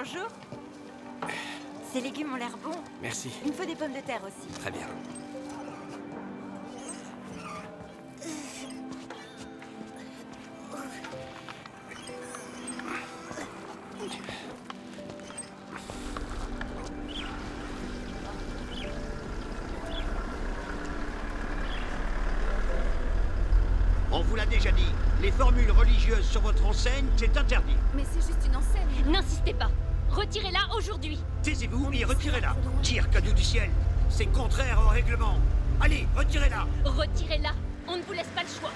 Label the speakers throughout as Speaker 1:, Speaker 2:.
Speaker 1: Bonjour. Ces légumes ont l'air bons.
Speaker 2: Merci.
Speaker 1: Il me faut des pommes de terre aussi.
Speaker 2: Très bien.
Speaker 3: On vous l'a déjà dit, les formules religieuses sur votre enseigne, c'est interdit.
Speaker 4: Mais c'est juste une enseigne.
Speaker 5: N'insistez pas. Retirez-la aujourd'hui.
Speaker 3: Taisez-vous et retirez-la. Tire cadeau du ciel. C'est contraire au règlement. Allez, retirez-la.
Speaker 5: Retirez-la. On ne vous laisse pas le choix.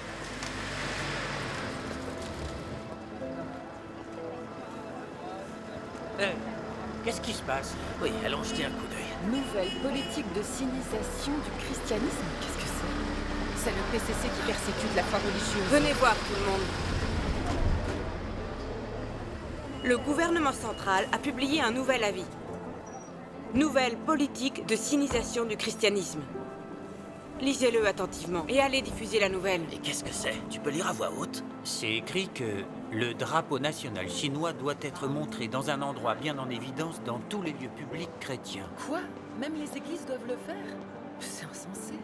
Speaker 6: Qu'est-ce qui se passe? Oui, allons jeter un coup d'œil.
Speaker 7: Nouvelle politique de sinisation du christianisme. Qu'est-ce que c'est? C'est le PCC qui persécute la foi religieuse.
Speaker 8: Venez voir tout le monde. Le gouvernement central a publié un nouvel avis. Nouvelle politique de sinisation du christianisme. Lisez-le attentivement et allez diffuser la nouvelle.
Speaker 6: Et qu'est-ce que c'est? Tu peux lire à voix haute? C'est écrit que le drapeau national chinois doit être montré dans un endroit bien en évidence dans tous les lieux publics chrétiens.
Speaker 7: Quoi? Même les églises doivent le faire? C'est insensé.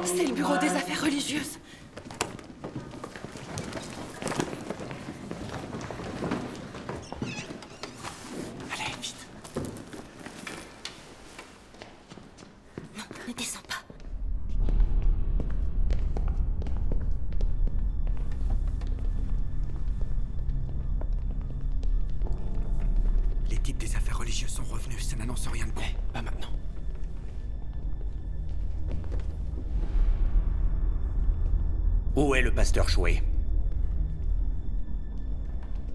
Speaker 7: C'est le bureau des affaires religieuses.
Speaker 2: Allez, vite.
Speaker 1: Ne descends pas.
Speaker 2: Les types des affaires religieuses sont revenus. Ça n'annonce rien de bon. Pas maintenant.
Speaker 6: Où est le pasteur Chouet?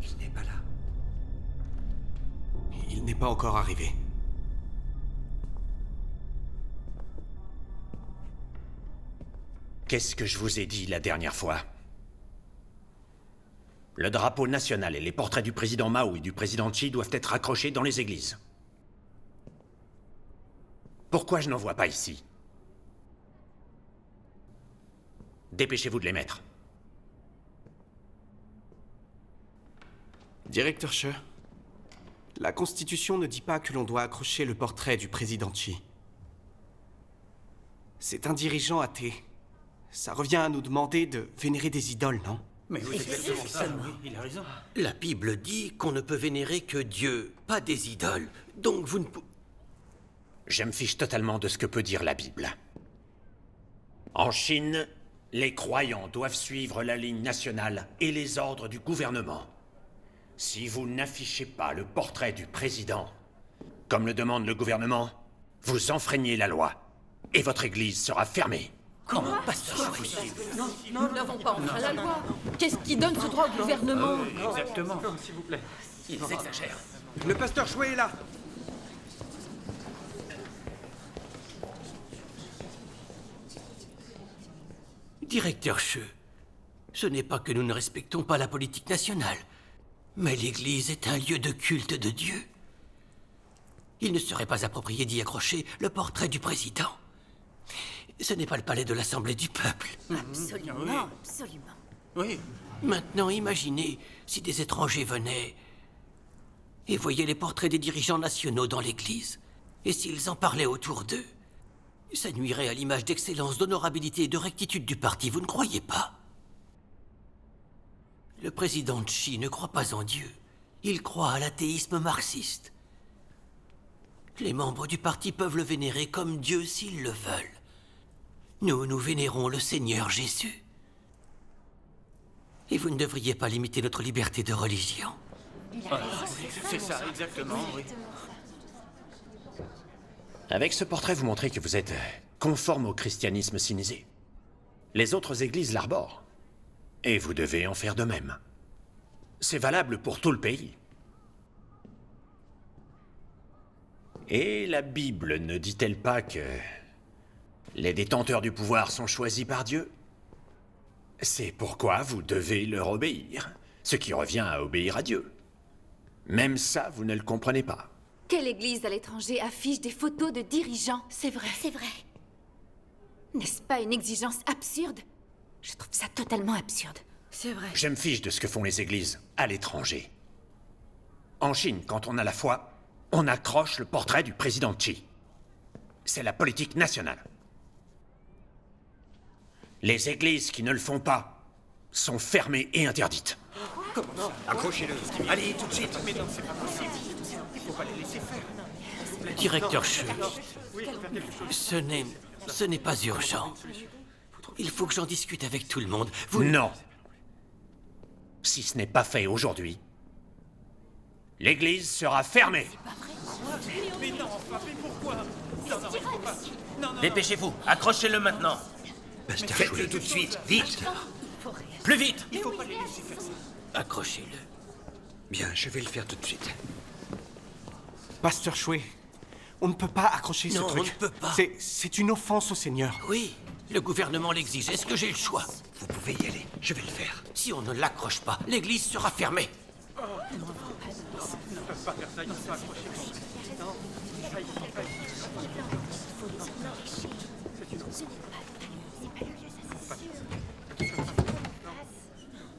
Speaker 2: Il n'est pas là. Il n'est pas encore arrivé.
Speaker 6: Qu'est-ce que je vous ai dit la dernière fois? Le drapeau national et les portraits du président Mao et du président Xi doivent être accrochés dans les églises. Pourquoi je n'en vois pas ici? Dépêchez-vous de les mettre.
Speaker 2: Directeur Che, la Constitution ne dit pas que l'on doit accrocher le portrait du président Xi. C'est un dirigeant athée. Ça revient à nous demander de vénérer des idoles, non?
Speaker 6: Mais oui, c'est exactement ça, oui, il a raison.
Speaker 9: La Bible dit qu'on ne peut vénérer que Dieu, pas des idoles. Donc vous ne pouvez...
Speaker 6: Je me fiche totalement de ce que peut dire la Bible. En Chine, les croyants doivent suivre la ligne nationale et les ordres du gouvernement. Si vous n'affichez pas le portrait du président, comme le demande le gouvernement, vous enfreignez la loi et votre église sera fermée.
Speaker 9: Comment? Pasteur Chouet.
Speaker 7: Non, nous n'avons pas enfreint la loi. Qu'est-ce qui donne ce droit au gouvernement?
Speaker 6: Exactement. S'il vous plaît. Ils exagèrent.
Speaker 2: Le pasteur Chouet est là.
Speaker 9: Directeur Che, ce n'est pas que nous ne respectons pas la politique nationale, mais l'Église est un lieu de culte de Dieu. Il ne serait pas approprié d'y accrocher le portrait du président. Ce n'est pas le palais de l'Assemblée du peuple.
Speaker 1: Absolument,
Speaker 6: Oui.
Speaker 1: absolument.
Speaker 6: Oui.
Speaker 9: Maintenant, imaginez si des étrangers venaient et voyaient les portraits des dirigeants nationaux dans l'Église, et s'ils en parlaient autour d'eux. Ça nuirait à l'image d'excellence, d'honorabilité et de rectitude du parti, vous ne croyez pas? Le président Xi ne croit pas en Dieu. Il croit à l'athéisme marxiste. Les membres du parti peuvent le vénérer comme Dieu s'ils le veulent. Nous vénérons le Seigneur Jésus. Et vous ne devriez pas limiter notre liberté de religion.
Speaker 1: Il a raison.
Speaker 6: C'est ça, exactement, oui. Avec ce portrait, vous montrez que vous êtes conforme au christianisme sinisé. Les autres églises l'arborent. Et vous devez en faire de même. C'est valable pour tout le pays. Et la Bible ne dit-elle pas que les détenteurs du pouvoir sont choisis par Dieu? C'est pourquoi vous devez leur obéir, ce qui revient à obéir à Dieu. Même ça, vous ne le comprenez pas.
Speaker 4: Quelle église à l'étranger affiche des photos de dirigeants?
Speaker 1: C'est vrai. C'est vrai.
Speaker 4: N'est-ce pas une exigence absurde? Je trouve ça totalement absurde.
Speaker 8: C'est vrai.
Speaker 6: Je me fiche de ce que font les églises à l'étranger. En Chine, quand on a la foi, on accroche le portrait du président Xi. C'est la politique nationale. Les églises qui ne le font pas sont fermées et interdites.
Speaker 3: Accrochez-le. Allez, tout de suite.
Speaker 9: Directeur Chu, ce n'est pas urgent. Il faut que j'en discute avec tout le monde. Vous...
Speaker 6: Non. Si ce n'est pas fait aujourd'hui, l'église sera fermée.
Speaker 10: Dépêchez-vous, accrochez-le maintenant.
Speaker 3: Faites-le tout de suite, vite.
Speaker 10: Plus vite.
Speaker 9: Accrochez-le.
Speaker 3: Bien, je vais le faire tout de suite.
Speaker 2: Pasteur Shui, on ne peut pas accrocher ce
Speaker 9: Non,
Speaker 2: truc.
Speaker 9: on ne peut pas.
Speaker 2: C'est une offense au Seigneur.
Speaker 9: Oui, le gouvernement l'exige. Est-ce que j'ai le choix?
Speaker 3: Vous pouvez y aller, je vais le faire.
Speaker 9: Si on ne l'accroche pas, l'église sera fermée.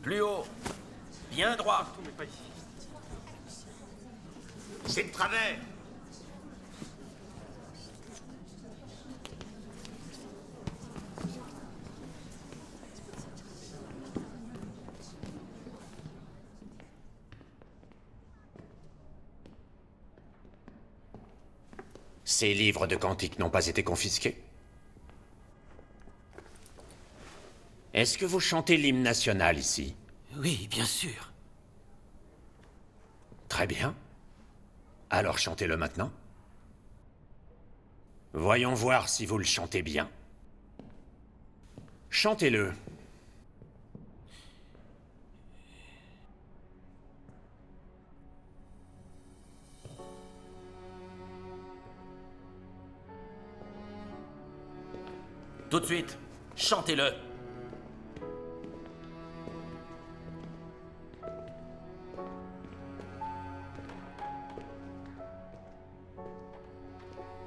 Speaker 10: Plus haut. Bien droit.
Speaker 3: C'est de travers.
Speaker 6: Ces livres de cantiques n'ont pas été confisqués? Est-ce que vous chantez l'hymne national ici?
Speaker 9: Oui, bien sûr.
Speaker 6: Très bien. Alors chantez-le maintenant. Voyons voir si vous le chantez bien. Chantez-le.
Speaker 10: Tout de suite, chantez-le.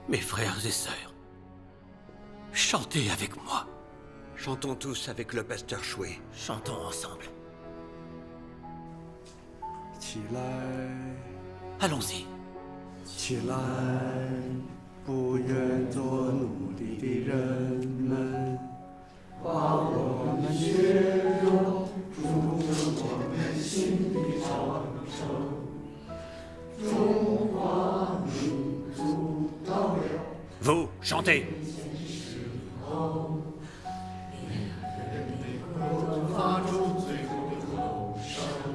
Speaker 9: Mes frères et sœurs, chantez avec moi.
Speaker 3: Chantons tous avec le pasteur Shui.
Speaker 9: Chantons ensemble.
Speaker 11: 起来，
Speaker 9: Allons-y.
Speaker 11: 起来，不愿做奴隶的人们，把我们血肉注入我们心的长城，中华民族到了。
Speaker 6: Vous, chantez.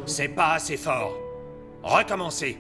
Speaker 6: C'est pas assez fort. Recommencez.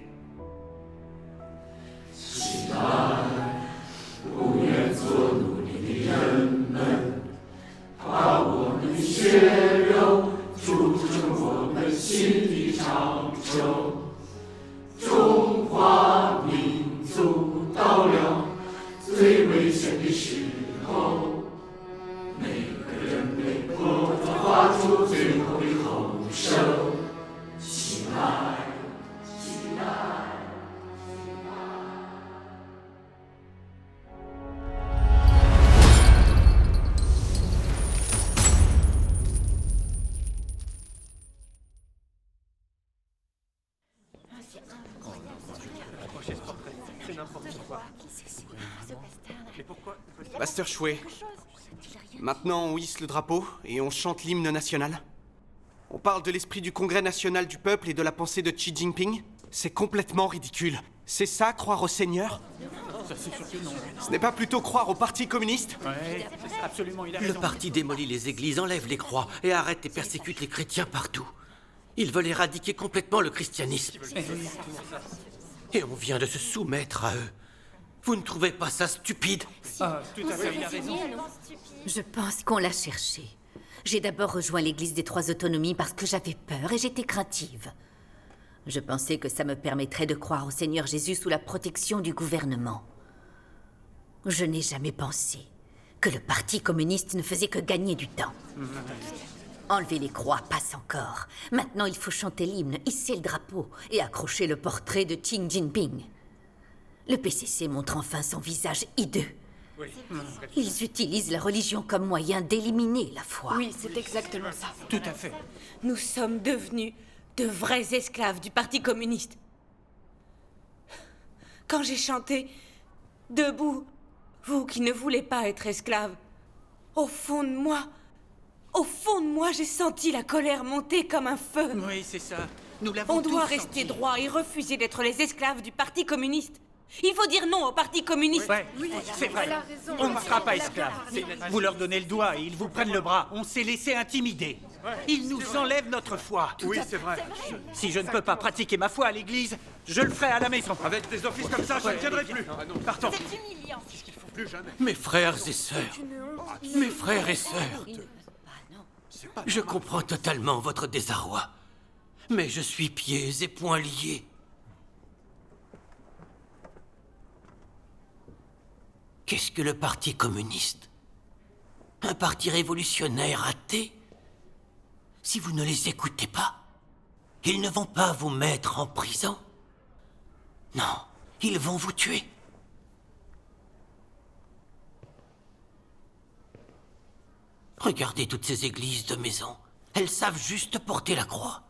Speaker 2: Pasteur Shui, maintenant on hisse le drapeau et on chante l'hymne national. On parle de l'esprit du Congrès national du peuple et de la pensée de Xi Jinping. C'est complètement ridicule. C'est ça, croire au Seigneur? Ce n'est pas plutôt croire au Parti communiste?
Speaker 9: Le parti démolit les églises, enlève les croix et arrête et persécute les chrétiens partout. Ils veulent éradiquer complètement le christianisme. Et on vient de se soumettre à eux. Vous ne trouvez pas ça stupide?
Speaker 7: Ah, tout à fait, il a raison.
Speaker 4: Je pense qu'on l'a cherché. J'ai d'abord rejoint l'église des Trois Autonomies parce que j'avais peur et j'étais craintive. Je pensais que ça me permettrait de croire au Seigneur Jésus sous la protection du gouvernement. Je n'ai jamais pensé que le Parti communiste ne faisait que gagner du temps. Enlever les croix passe encore. Maintenant, il faut chanter l'hymne, hisser le drapeau et accrocher le portrait de Xi Jinping. Le PCC montre enfin son visage hideux. Ils utilisent la religion comme moyen d'éliminer la foi.
Speaker 7: Oui, c'est exactement ça.
Speaker 8: Tout à fait. Nous sommes devenus de vrais esclaves du Parti communiste. Quand j'ai chanté « Debout, vous qui ne voulez pas être esclaves », au fond de moi, j'ai senti la colère monter comme un feu.
Speaker 3: Oui, c'est ça. Nous l'avons
Speaker 8: On doit
Speaker 3: tous
Speaker 8: rester
Speaker 3: senti.
Speaker 8: droit et refuser d'être les esclaves du Parti communiste. Il faut dire non au Parti communiste.
Speaker 3: Ouais, c'est vrai. On ne sera pas esclaves. Vous leur donnez le doigt et ils vous prennent le bras. On s'est laissé intimider. Ils nous enlèvent notre foi.
Speaker 11: Oui, c'est vrai.
Speaker 3: Si je ne peux pas pratiquer ma foi à l'église, je le ferai à la maison.
Speaker 11: Avec des offices comme ça, je ne tiendrai plus.
Speaker 3: Partons.
Speaker 1: C'est humiliant.
Speaker 11: Plus jamais.
Speaker 9: Mes frères et sœurs, mes frères et sœurs, je comprends totalement votre désarroi, mais je suis pieds et poings liés. Qu'est-ce que le Parti communiste? Un parti révolutionnaire athée? Si vous ne les écoutez pas, ils ne vont pas vous mettre en prison. Non, ils vont vous tuer. Regardez toutes ces églises de maison. Elles savent juste porter la croix.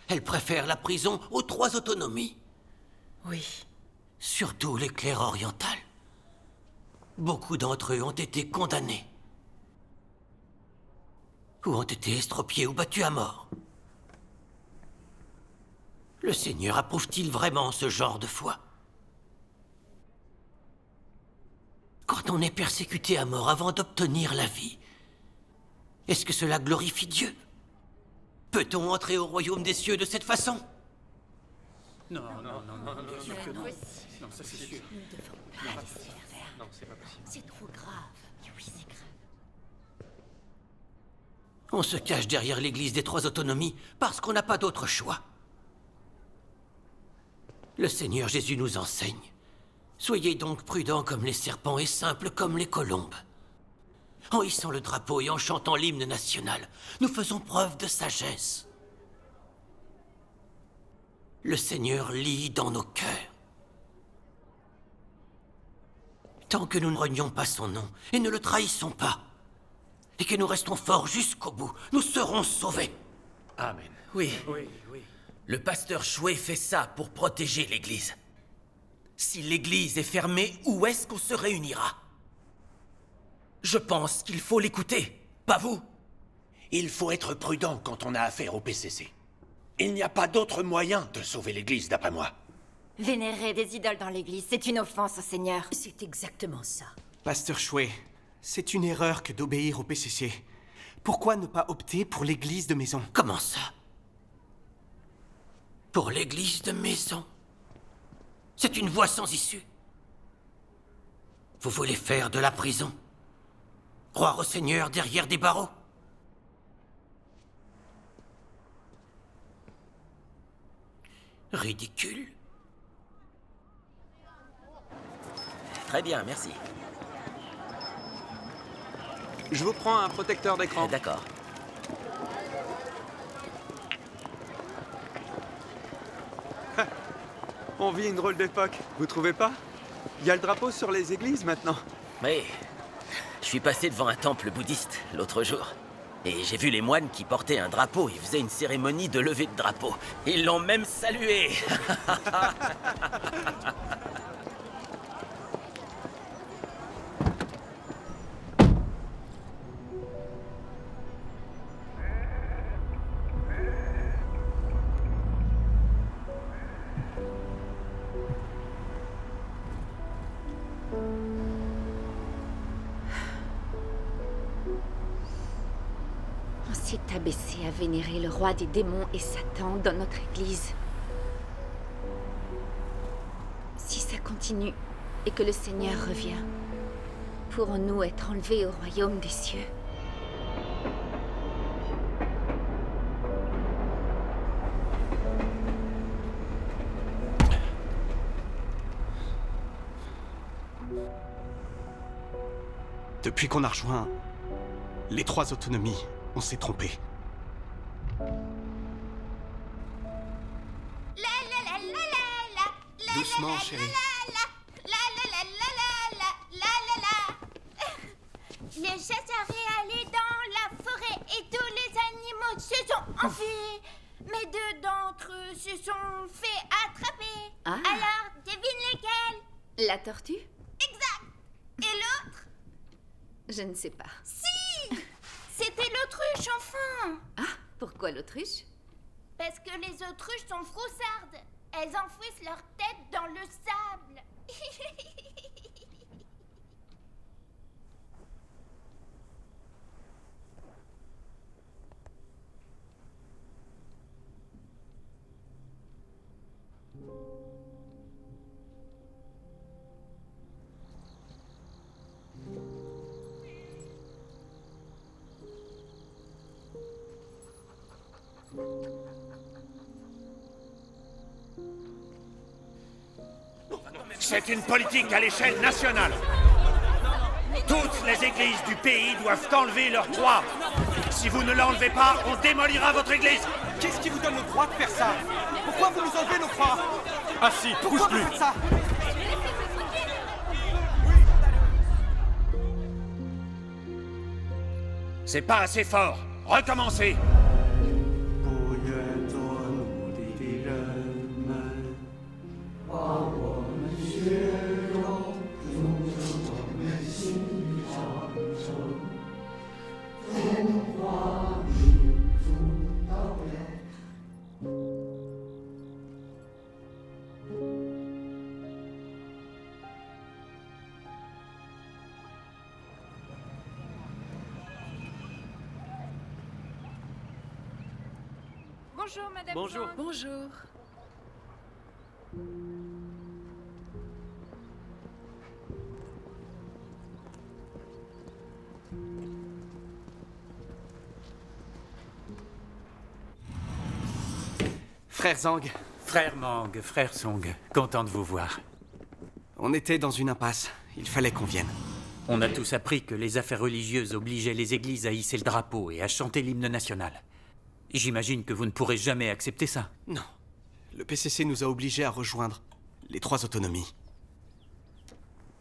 Speaker 9: Elles préfèrent la prison aux Trois Autonomies.
Speaker 8: Oui.
Speaker 9: Surtout les clercs orientales. Beaucoup d'entre eux ont été condamnés. Ou ont été estropiés ou battus à mort. Le Seigneur approuve-t-il vraiment ce genre de foi? Quand on est persécuté à mort avant d'obtenir la vie, est-ce que cela glorifie Dieu? Peut-on entrer au royaume des cieux de cette façon?
Speaker 3: Non, bien sûr que non. Non, ça c'est sûr.
Speaker 4: Nous ne devons pas laisser faire.
Speaker 3: Non, c'est pas possible.
Speaker 4: C'est trop grave. Oui, c'est grave.
Speaker 9: On se cache derrière l'église des Trois Autonomies parce qu'on n'a pas d'autre choix. Le Seigneur Jésus nous enseigne. Soyez donc prudents comme les serpents et simples comme les colombes. En hissant le drapeau et en chantant l'hymne national, nous faisons preuve de sagesse. Le Seigneur lit dans nos cœurs. Tant que nous ne renions pas son nom et ne le trahissons pas, et que nous restons forts jusqu'au bout, nous serons sauvés.
Speaker 3: Amen.
Speaker 10: Oui. Le pasteur Chouet fait ça pour protéger l'église. Si l'église est fermée, où est-ce qu'on se réunira? Je pense qu'il faut l'écouter, pas vous?
Speaker 6: Il faut être prudent quand on a affaire au PCC. Il n'y a pas d'autre moyen de sauver l'église, d'après moi.
Speaker 1: Vénérer des idoles dans l'église, c'est une offense au Seigneur.
Speaker 4: C'est exactement ça.
Speaker 2: Pasteur Chouet, c'est une erreur que d'obéir au PCC. Pourquoi ne pas opter pour l'église de maison?
Speaker 9: Comment ça? Pour l'église de maison? C'est une voie sans issue. Vous voulez faire de la prison? Croire au Seigneur derrière des barreaux? Ridicule.
Speaker 10: Très bien, merci.
Speaker 11: Je vous prends un protecteur d'écran.
Speaker 10: D'accord.
Speaker 11: On vit une drôle d'époque, vous trouvez pas? Il y a le drapeau sur les églises maintenant.
Speaker 10: Oui. Je suis passé devant un temple bouddhiste l'autre jour. Et j'ai vu les moines qui portaient un drapeau. Ils faisaient une cérémonie de levée de drapeau. Ils l'ont même salué.
Speaker 4: On s'est abaissé à vénérer le roi des démons et Satan dans notre église. Si ça continue, et que le Seigneur revient, pourrons-nous être enlevés au royaume des cieux?
Speaker 2: Depuis qu'on a rejoint les 3 autonomies, on s'est trompé. Doucement, chérie.
Speaker 5: Les chasseurs est allé dans la forêt et tous les animaux se sont enfuis. Mais 2 d'entre eux se sont fait attraper.
Speaker 4: Ah.
Speaker 5: Alors, devine lesquels?
Speaker 4: La tortue?
Speaker 5: Exact. Et l'autre?
Speaker 4: Je ne sais pas.
Speaker 5: Si! C'était l'autruche, enfin!
Speaker 4: Ah, pourquoi l'autruche?
Speaker 5: Parce que les autruches sont froussardes. Elles enfouissent leur tête dans le sable.
Speaker 6: C'est une politique à l'échelle nationale. Toutes les églises du pays doivent enlever leur croix. Si vous ne l'enlevez pas, on démolira votre église.
Speaker 2: Qu'est-ce qui vous donne le droit de faire ça? Pourquoi vous nous enlevez nos croix?
Speaker 3: Ah si,
Speaker 2: Pourquoi
Speaker 3: pousse
Speaker 2: vous
Speaker 3: plus.
Speaker 2: faites ça?
Speaker 6: C'est pas assez fort. Recommencez.
Speaker 11: 不愿做奴隶的人们，把我们血肉融入我们心上升，中华民族到了。
Speaker 7: Bonjour, Madame.
Speaker 9: Bonjour.
Speaker 7: Zhang. Bonjour.
Speaker 2: Frère Zhang,
Speaker 3: Frère Mang, frère Song, content de vous voir.
Speaker 2: on était dans une impasse. Il fallait qu'on vienne.
Speaker 3: On a tous appris que les affaires religieuses obligeaient les églises à hisser le drapeau et à chanter l'hymne national. J'imagine que vous ne pourrez jamais accepter ça.
Speaker 2: Non. Le PCC nous a obligés à rejoindre les 3 autonomies.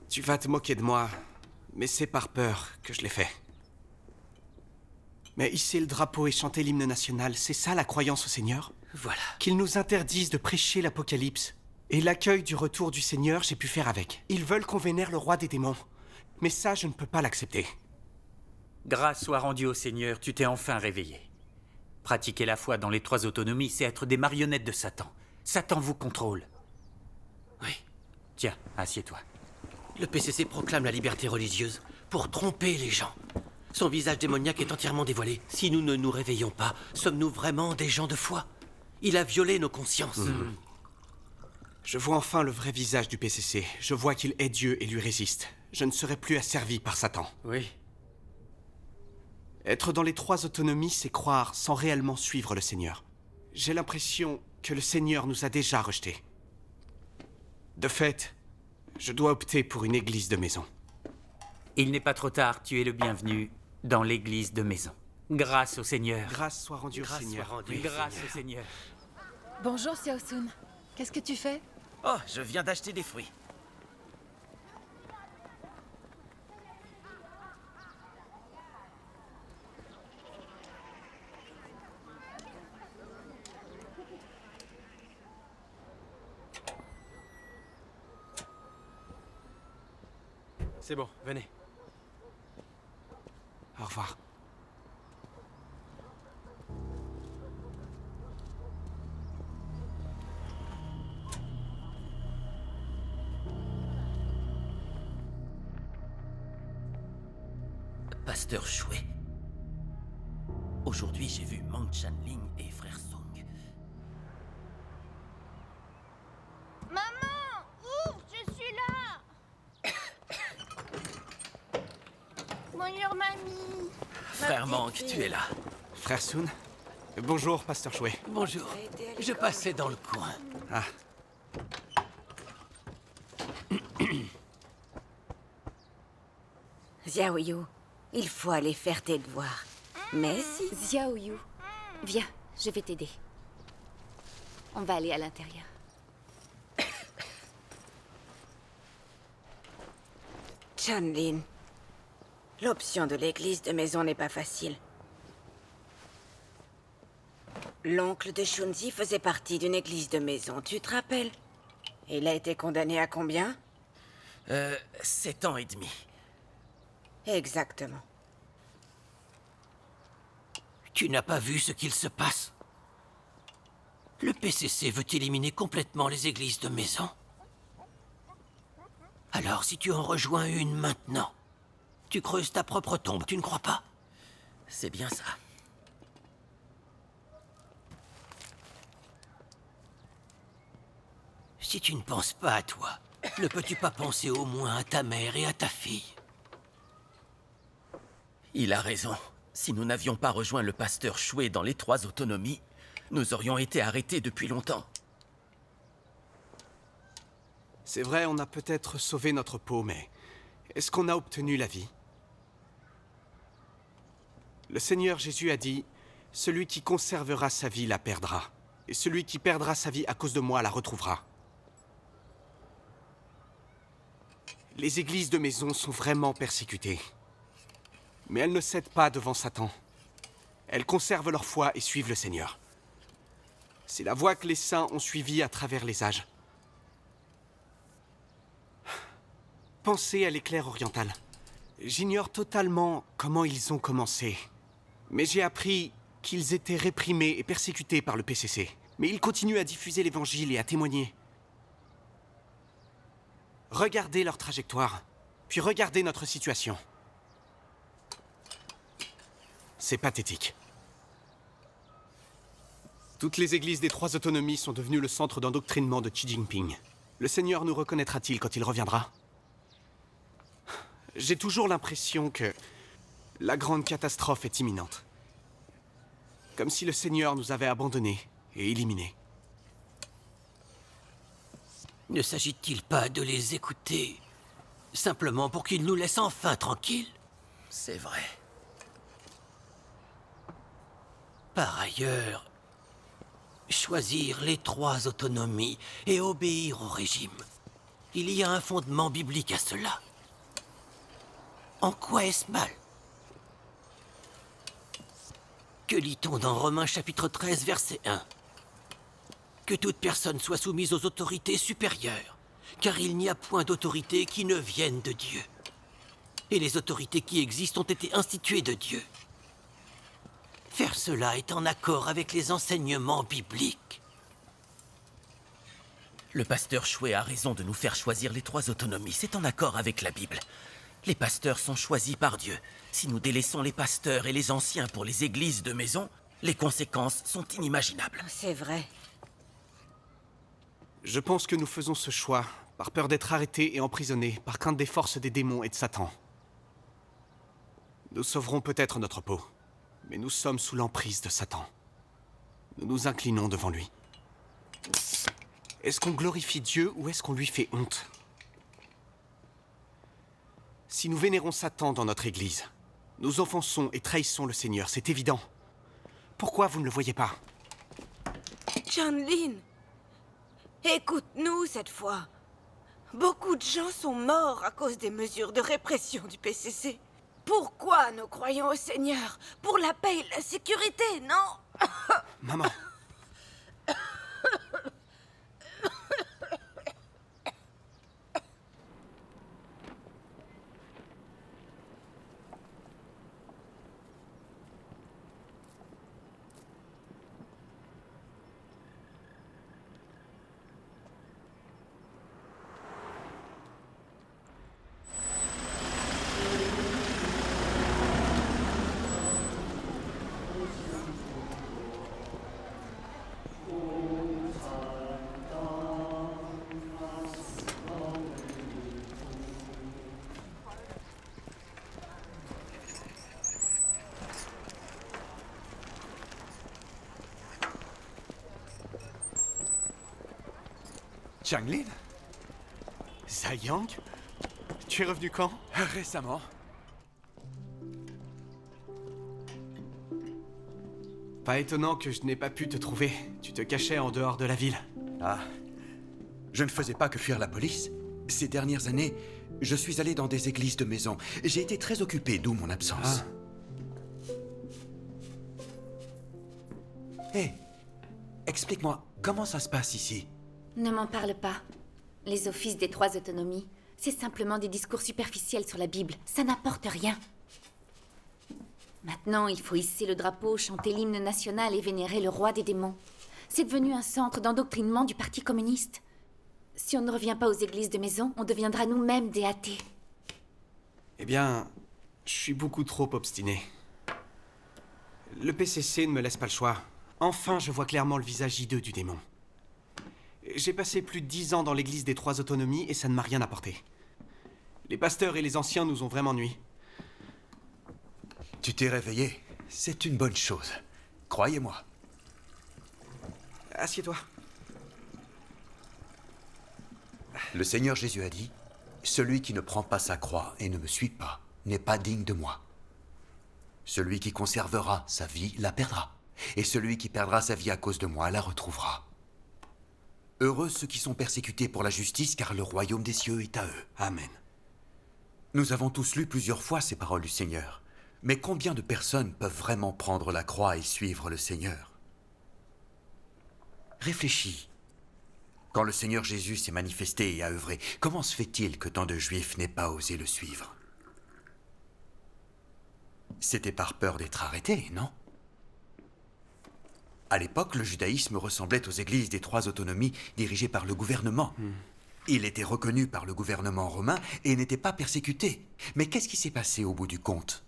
Speaker 2: Tu vas te moquer de moi, mais c'est par peur que je l'ai fait. Mais hisser le drapeau et chanter l'hymne national, c'est ça la croyance au Seigneur?
Speaker 10: Voilà.
Speaker 2: Qu'ils nous interdisent de prêcher l'Apocalypse. Et l'accueil du retour du Seigneur, j'ai pu faire avec. Ils veulent qu'on vénère le roi des démons. Mais ça, je ne peux pas l'accepter.
Speaker 3: Grâce soit rendue au Seigneur, tu t'es enfin réveillé. Pratiquer la foi dans les 3 autonomies, c'est être des marionnettes de Satan. Satan vous contrôle.
Speaker 10: Oui.
Speaker 3: Tiens, assieds-toi.
Speaker 10: Le PCC proclame la liberté religieuse pour tromper les gens. Son visage démoniaque est entièrement dévoilé. Si nous ne nous réveillons pas, sommes-nous vraiment des gens de foi? Il a violé nos consciences.
Speaker 2: Je vois enfin le vrai visage du PCC. Je vois qu'il est Dieu et lui résiste. Je ne serai plus asservi par Satan.
Speaker 10: Oui.
Speaker 2: Être dans les 3 autonomies, c'est croire sans réellement suivre le Seigneur. J'ai l'impression que le Seigneur nous a déjà rejetés. De fait, je dois opter pour une église de maison.
Speaker 3: Il n'est pas trop tard, tu es le bienvenu dans l'église de maison. Grâce au Seigneur.
Speaker 2: Grâce soit rendue au
Speaker 10: Grâce
Speaker 2: Seigneur.
Speaker 10: soit rendue au
Speaker 3: Grâce
Speaker 10: Seigneur.
Speaker 3: au Seigneur.
Speaker 7: Bonjour, Xiaosun. Qu'est-ce que tu fais?
Speaker 10: Oh, je viens d'acheter des fruits.
Speaker 9: C'est bon, venez.
Speaker 2: Au revoir.
Speaker 10: Pasteur Shui. Aujourd'hui, j'ai vu Mang Chanling et Frère Song.
Speaker 5: Maman! Ouvre, je suis là! Bonjour, mamie.
Speaker 10: Frère Manque, tu es là.
Speaker 2: Frère Sun. Bonjour, pasteur Chouet.
Speaker 9: Bonjour. Je passais dans le coin.
Speaker 2: Ah.
Speaker 12: Xiaoyu, il faut aller faire tes devoirs. Mais si...
Speaker 4: Xiaoyu, viens, je vais t'aider. On va aller à l'intérieur.
Speaker 12: Chanlin, l'option de l'église de maison n'est pas facile. L'oncle de Shunzi faisait partie d'une église de maison, tu te rappelles? Il a été condamné à combien?
Speaker 10: 7 ans et demi.
Speaker 12: Exactement.
Speaker 9: Tu n'as pas vu ce qu'il se passe? Le PCC veut éliminer complètement les églises de maison. Alors, si tu en rejoins une maintenant, tu creuses ta propre tombe, tu ne crois pas?
Speaker 10: C'est bien ça.
Speaker 9: Si tu ne penses pas à toi, ne peux-tu pas penser au moins à ta mère et à ta fille?
Speaker 10: Il a raison. Si nous n'avions pas rejoint le pasteur Chouet dans les 3 autonomies, nous aurions été arrêtés depuis longtemps.
Speaker 2: C'est vrai, on a peut-être sauvé notre peau, mais est-ce qu'on a obtenu la vie? Le Seigneur Jésus a dit, « Celui qui conservera sa vie la perdra, et celui qui perdra sa vie à cause de moi la retrouvera. » Les églises de maison sont vraiment persécutées. Mais elles ne cèdent pas devant Satan. Elles conservent leur foi et suivent le Seigneur. C'est la voie que les saints ont suivie à travers les âges. Pensez à l'éclair oriental. J'ignore totalement comment ils ont commencé. Mais j'ai appris qu'ils étaient réprimés et persécutés par le PCC. Mais ils continuent à diffuser l'évangile et à témoigner. Regardez leur trajectoire, puis regardez notre situation. C'est pathétique. Toutes les églises des 3 autonomies sont devenues le centre d'endoctrinement de Xi Jinping. Le Seigneur nous reconnaîtra-t-il quand il reviendra? J'ai toujours l'impression que la grande catastrophe est imminente. Comme si le Seigneur nous avait abandonnés et éliminés.
Speaker 9: Ne s'agit-il pas de les écouter, simplement pour qu'ils nous laissent enfin tranquilles?
Speaker 10: C'est vrai.
Speaker 9: Par ailleurs, choisir les 3 autonomies et obéir au régime, il y a un fondement biblique à cela. En quoi est-ce mal? Que lit-on dans Romains chapitre 13, verset 1? Que toute personne soit soumise aux autorités supérieures, car il n'y a point d'autorité qui ne vienne de Dieu. Et les autorités qui existent ont été instituées de Dieu. Faire cela est en accord avec les enseignements bibliques.
Speaker 10: Le pasteur Chouet a raison de nous faire choisir les 3 autonomies. C'est en accord avec la Bible. Les pasteurs sont choisis par Dieu. Si nous délaissons les pasteurs et les anciens pour les églises de maison, les conséquences sont inimaginables.
Speaker 12: C'est vrai.
Speaker 2: Je pense que nous faisons ce choix par peur d'être arrêtés et emprisonnés, par crainte des forces des démons et de Satan. Nous sauverons peut-être notre peau, mais nous sommes sous l'emprise de Satan. Nous nous inclinons devant lui. Est-ce qu'on glorifie Dieu ou est-ce qu'on lui fait honte? Si nous vénérons Satan dans notre église, nous offensons et trahissons le Seigneur, c'est évident. Pourquoi vous ne le voyez pas?
Speaker 12: Chanlin, écoute-nous cette fois. Beaucoup de gens sont morts à cause des mesures de répression du PCC. Pourquoi nous croyons au Seigneur? Pour la paix et la sécurité, non?
Speaker 2: Maman.
Speaker 13: Changlin?
Speaker 2: Zhang? Tu es revenu quand?
Speaker 13: Récemment.
Speaker 2: Pas étonnant que je n'ai pas pu te trouver. Tu te cachais en dehors de la ville.
Speaker 13: Ah. Je ne faisais pas que fuir la police. Ces dernières années, je suis allé dans des églises de maison. J'ai été très occupé, d'où mon absence. Hé, explique-moi, comment ça se passe ici?
Speaker 4: Ne m'en parle pas. Les offices des trois autonomies, c'est simplement des discours superficiels sur la Bible. Ça n'apporte rien. Maintenant, il faut hisser le drapeau, chanter l'hymne national et vénérer le roi des démons. C'est devenu un centre d'endoctrinement du Parti communiste. Si on ne revient pas aux églises de maison, on deviendra nous-mêmes des athées.
Speaker 2: Eh bien, je suis beaucoup trop obstiné. Le PCC ne me laisse pas le choix. Enfin, je vois clairement le visage hideux du démon. J'ai passé plus de 10 ans dans l'église des trois autonomies et ça ne m'a rien apporté. Les pasteurs et les anciens nous ont vraiment nui.
Speaker 13: Tu t'es réveillé. C'est une bonne chose. Croyez-moi.
Speaker 2: Assieds-toi.
Speaker 13: Le Seigneur Jésus a dit, « Celui qui ne prend pas sa croix et ne me suit pas n'est pas digne de moi. Celui qui conservera sa vie la perdra, et celui qui perdra sa vie à cause de moi la retrouvera. Heureux ceux qui sont persécutés pour la justice, car le royaume des cieux est à eux. » Amen. Nous avons tous lu plusieurs fois ces paroles du Seigneur. Mais combien de personnes peuvent vraiment prendre la croix et suivre le Seigneur? Réfléchis. Quand le Seigneur Jésus s'est manifesté et a œuvré, comment se fait-il que tant de Juifs n'aient pas osé le suivre? C'était par peur d'être arrêtés, non? À l'époque, le judaïsme ressemblait aux églises des trois autonomies dirigées par le gouvernement. Il était reconnu par le gouvernement romain et n'était pas persécuté. Mais qu'est-ce qui s'est passé au bout du compte?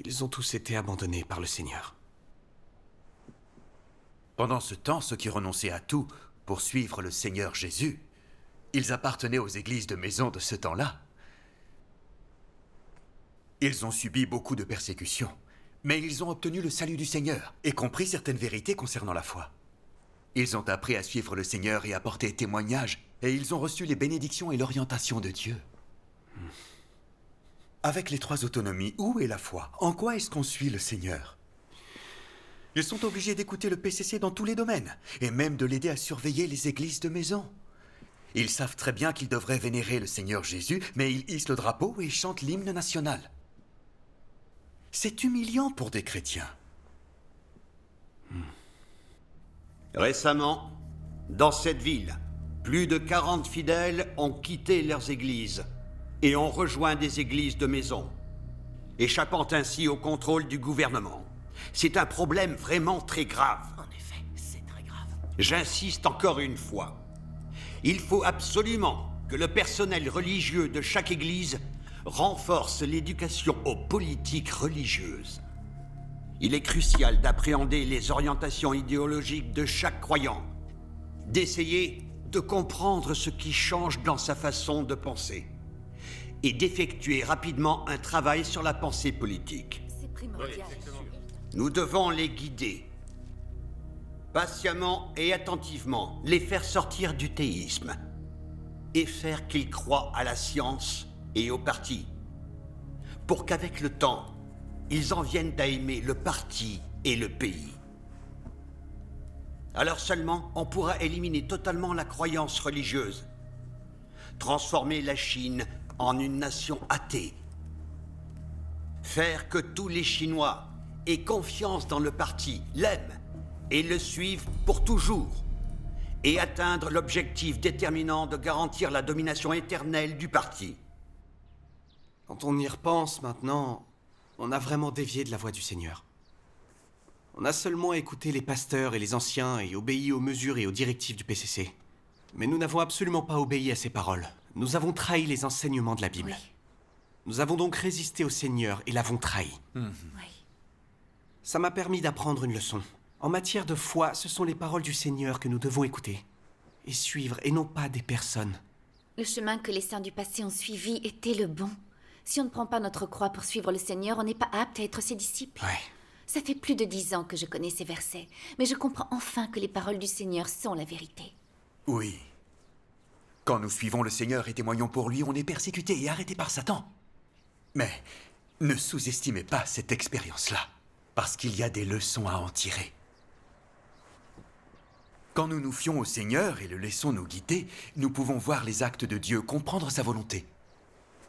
Speaker 2: Ils ont tous été abandonnés par le Seigneur.
Speaker 13: Pendant ce temps, ceux qui renonçaient à tout pour suivre le Seigneur Jésus, ils appartenaient aux églises de maison de ce temps-là. Ils ont subi beaucoup de persécutions, mais ils ont obtenu le salut du Seigneur et compris certaines vérités concernant la foi. Ils ont appris à suivre le Seigneur et à porter témoignage, et ils ont reçu les bénédictions et l'orientation de Dieu. Avec les trois autonomies, où est la foi? En quoi est-ce qu'on suit le Seigneur? Ils sont obligés d'écouter le PCC dans tous les domaines, et même de l'aider à surveiller les églises de maison. Ils savent très bien qu'ils devraient vénérer le Seigneur Jésus, mais ils hissent le drapeau et chantent l'hymne national. C'est humiliant pour des chrétiens.
Speaker 14: Récemment, dans cette ville, plus de 40 fidèles ont quitté leurs églises et ont rejoint des églises de maison, échappant ainsi au contrôle du gouvernement. C'est un problème vraiment très grave.
Speaker 10: En effet, c'est très grave.
Speaker 14: J'insiste encore une fois. Il faut absolument que le personnel religieux de chaque église renforce l'éducation aux politiques religieuses. Il est crucial d'appréhender les orientations idéologiques de chaque croyant, d'essayer de comprendre ce qui change dans sa façon de penser et d'effectuer rapidement un travail sur la pensée politique.
Speaker 4: C'est primordial.
Speaker 14: Nous devons les guider, patiemment et attentivement, les faire sortir du théisme et faire qu'ils croient à la science et au parti, pour qu'avec le temps, ils en viennent à aimer le parti et le pays. Alors seulement, on pourra éliminer totalement la croyance religieuse, transformer la Chine en une nation athée, faire que tous les Chinois aient confiance dans le parti, l'aiment et le suivent pour toujours, et atteindre l'objectif déterminant de garantir la domination éternelle du parti.
Speaker 2: Quand on y repense maintenant, on a vraiment dévié de la voie du Seigneur. On a seulement écouté les pasteurs et les anciens et obéi aux mesures et aux directives du PCC. Mais nous n'avons absolument pas obéi à ces paroles. Nous avons trahi les enseignements de la Bible.
Speaker 4: Oui.
Speaker 2: Nous avons donc résisté au Seigneur et l'avons trahi.
Speaker 4: Oui.
Speaker 2: Ça m'a permis d'apprendre une leçon. En matière de foi, ce sont les paroles du Seigneur que nous devons écouter et suivre, et non pas des personnes.
Speaker 4: Le chemin que les saints du passé ont suivi était le bon. Si on ne prend pas notre croix pour suivre le Seigneur, on n'est pas apte à être ses disciples.
Speaker 2: Ouais.
Speaker 4: Ça fait plus de 10 ans que je connais ces versets, mais je comprends enfin que les paroles du Seigneur sont la vérité.
Speaker 13: Oui. Quand nous suivons le Seigneur et témoignons pour lui, on est persécutés et arrêtés par Satan. Mais ne sous-estimez pas cette expérience-là, parce qu'il y a des leçons à en tirer. Quand nous nous fions au Seigneur et le laissons nous guider, nous pouvons voir les actes de Dieu, comprendre sa volonté.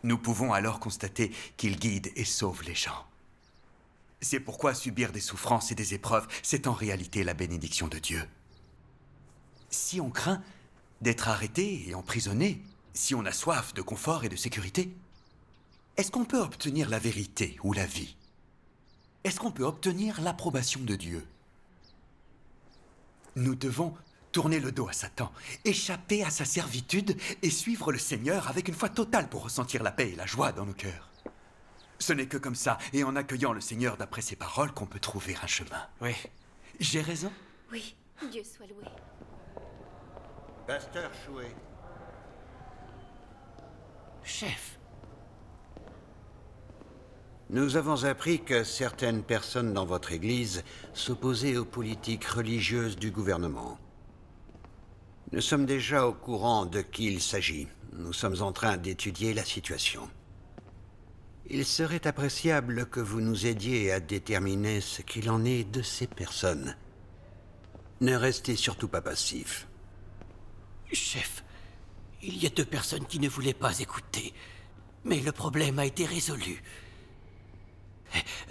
Speaker 13: Nous pouvons alors constater qu'il guide et sauve les gens. C'est pourquoi subir des souffrances et des épreuves, c'est en réalité la bénédiction de Dieu. Si on craint d'être arrêté et emprisonné, si on a soif de confort et de sécurité, est-ce qu'on peut obtenir la vérité ou la vie? Est-ce qu'on peut obtenir l'approbation de Dieu? Nous devons tourner le dos à Satan, échapper à sa servitude et suivre le Seigneur avec une foi totale pour ressentir la paix et la joie dans nos cœurs. Ce n'est que comme ça, et en accueillant le Seigneur d'après ses paroles, qu'on peut trouver un chemin.
Speaker 2: Oui.
Speaker 13: J'ai raison?
Speaker 4: Oui, Dieu soit loué.
Speaker 14: Pasteur Chouet.
Speaker 9: Chef.
Speaker 14: Nous avons appris que certaines personnes dans votre église s'opposaient aux politiques religieuses du gouvernement. Nous sommes déjà au courant de qui il s'agit. Nous sommes en train d'étudier la situation. Il serait appréciable que vous nous aidiez à déterminer ce qu'il en est de ces personnes. Ne restez surtout pas passif.
Speaker 9: Chef, il y a 2 personnes qui ne voulaient pas écouter, mais le problème a été résolu.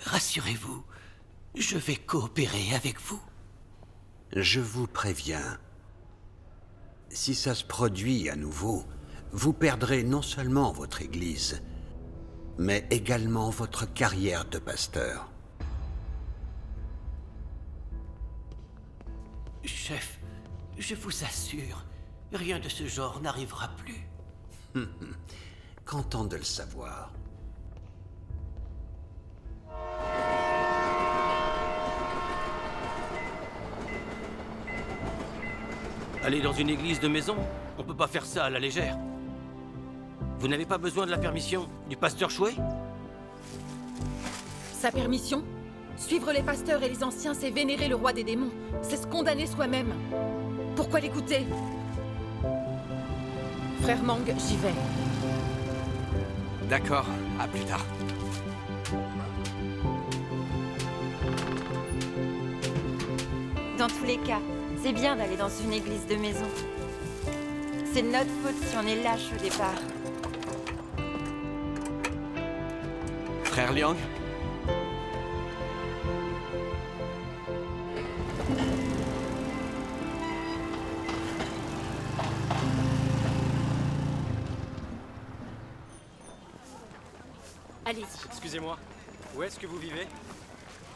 Speaker 9: Rassurez-vous, je vais coopérer avec vous.
Speaker 14: Je vous préviens. Si ça se produit à nouveau, vous perdrez non seulement votre église, mais également votre carrière de pasteur.
Speaker 9: Chef, je vous assure, rien de ce genre n'arrivera plus.
Speaker 14: Content de le savoir.
Speaker 10: Aller dans une église de maison, on peut pas faire ça à la légère. Vous n'avez pas besoin de la permission du pasteur Chouet?
Speaker 7: Sa permission? Suivre les pasteurs et les anciens, c'est vénérer le roi des démons. C'est se condamner soi-même. Pourquoi l'écouter? Frère Mang, j'y vais.
Speaker 2: D'accord, à plus tard.
Speaker 1: Dans tous les cas, c'est bien d'aller dans une église de maison. C'est de notre faute si on est lâche au départ.
Speaker 2: Frère Liang?
Speaker 15: Allez-y.
Speaker 16: Excusez-moi, où est-ce que vous vivez?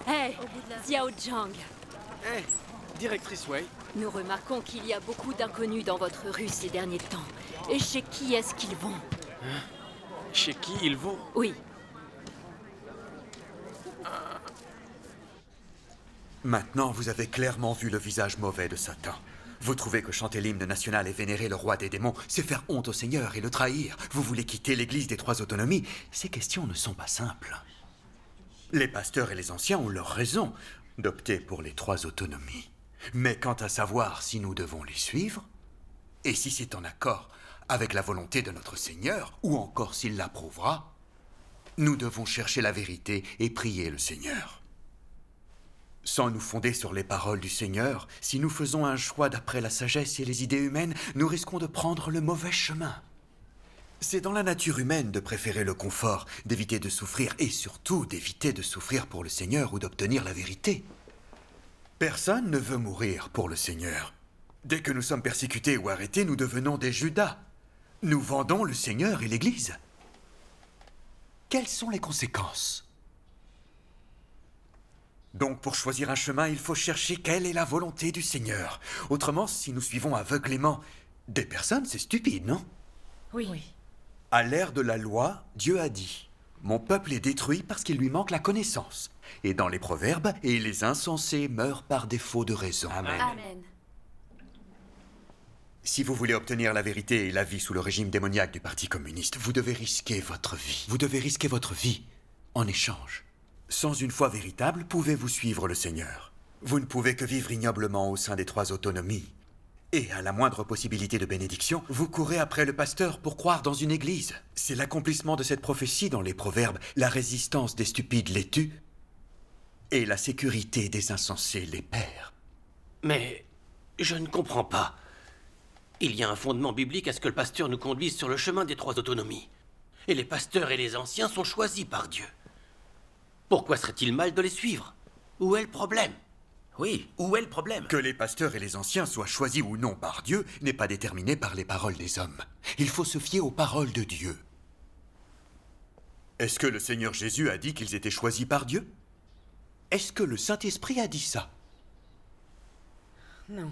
Speaker 15: Hey, Xiaojiang.
Speaker 16: Hey, directrice Wei.
Speaker 15: Nous remarquons qu'il y a beaucoup d'inconnus dans votre rue ces derniers temps. Et chez qui est-ce qu'ils vont?
Speaker 16: Hein? Chez qui ils vont?
Speaker 15: Oui.
Speaker 13: Maintenant, vous avez clairement vu le visage mauvais de Satan. Vous trouvez que chanter l'hymne national et vénérer le roi des démons, c'est faire honte au Seigneur et le trahir. Vous voulez quitter l'église des 3 autonomies. Ces questions ne sont pas simples. Les pasteurs et les anciens ont leur raison d'opter pour les 3 autonomies. Mais quant à savoir si nous devons les suivre, et si c'est en accord avec la volonté de notre Seigneur, ou encore s'il l'approuvera, nous devons chercher la vérité et prier le Seigneur. Sans nous fonder sur les paroles du Seigneur, si nous faisons un choix d'après la sagesse et les idées humaines, nous risquons de prendre le mauvais chemin. C'est dans la nature humaine de préférer le confort, d'éviter de souffrir et surtout d'éviter de souffrir pour le Seigneur ou d'obtenir la vérité. Personne ne veut mourir pour le Seigneur. Dès que nous sommes persécutés ou arrêtés, nous devenons des Judas. Nous vendons le Seigneur et l'Église. Quelles sont les conséquences ? Donc, pour choisir un chemin, il faut chercher quelle est la volonté du Seigneur. Autrement, si nous suivons aveuglément des personnes, c'est stupide, non?
Speaker 7: Oui.
Speaker 13: À l'ère de la loi, Dieu a dit « Mon peuple est détruit parce qu'il lui manque la connaissance. » Et dans les proverbes, « Et les insensés meurent par défaut de raison. »
Speaker 15: Amen.
Speaker 13: Si vous voulez obtenir la vérité et la vie sous le régime démoniaque du Parti communiste, vous devez risquer votre vie. Vous devez risquer votre vie en échange. Sans une foi véritable, pouvez-vous suivre le Seigneur? Vous ne pouvez que vivre ignoblement au sein des 3 autonomies. Et à la moindre possibilité de bénédiction, vous courez après le pasteur pour croire dans une église. C'est l'accomplissement de cette prophétie dans les proverbes. La résistance des stupides les tue, et la sécurité des insensés les perd.
Speaker 9: Mais je ne comprends pas. Il y a un fondement biblique à ce que le pasteur nous conduise sur le chemin des 3 autonomies. Et les pasteurs et les anciens sont choisis par Dieu. Pourquoi serait-il mal de les suivre? Où est le problème? Oui, où est le problème?
Speaker 13: Que les pasteurs et les anciens soient choisis ou non par Dieu n'est pas déterminé par les paroles des hommes. Il faut se fier aux paroles de Dieu. Est-ce que le Seigneur Jésus a dit qu'ils étaient choisis par Dieu? Est-ce que le Saint-Esprit a dit ça?
Speaker 12: Non.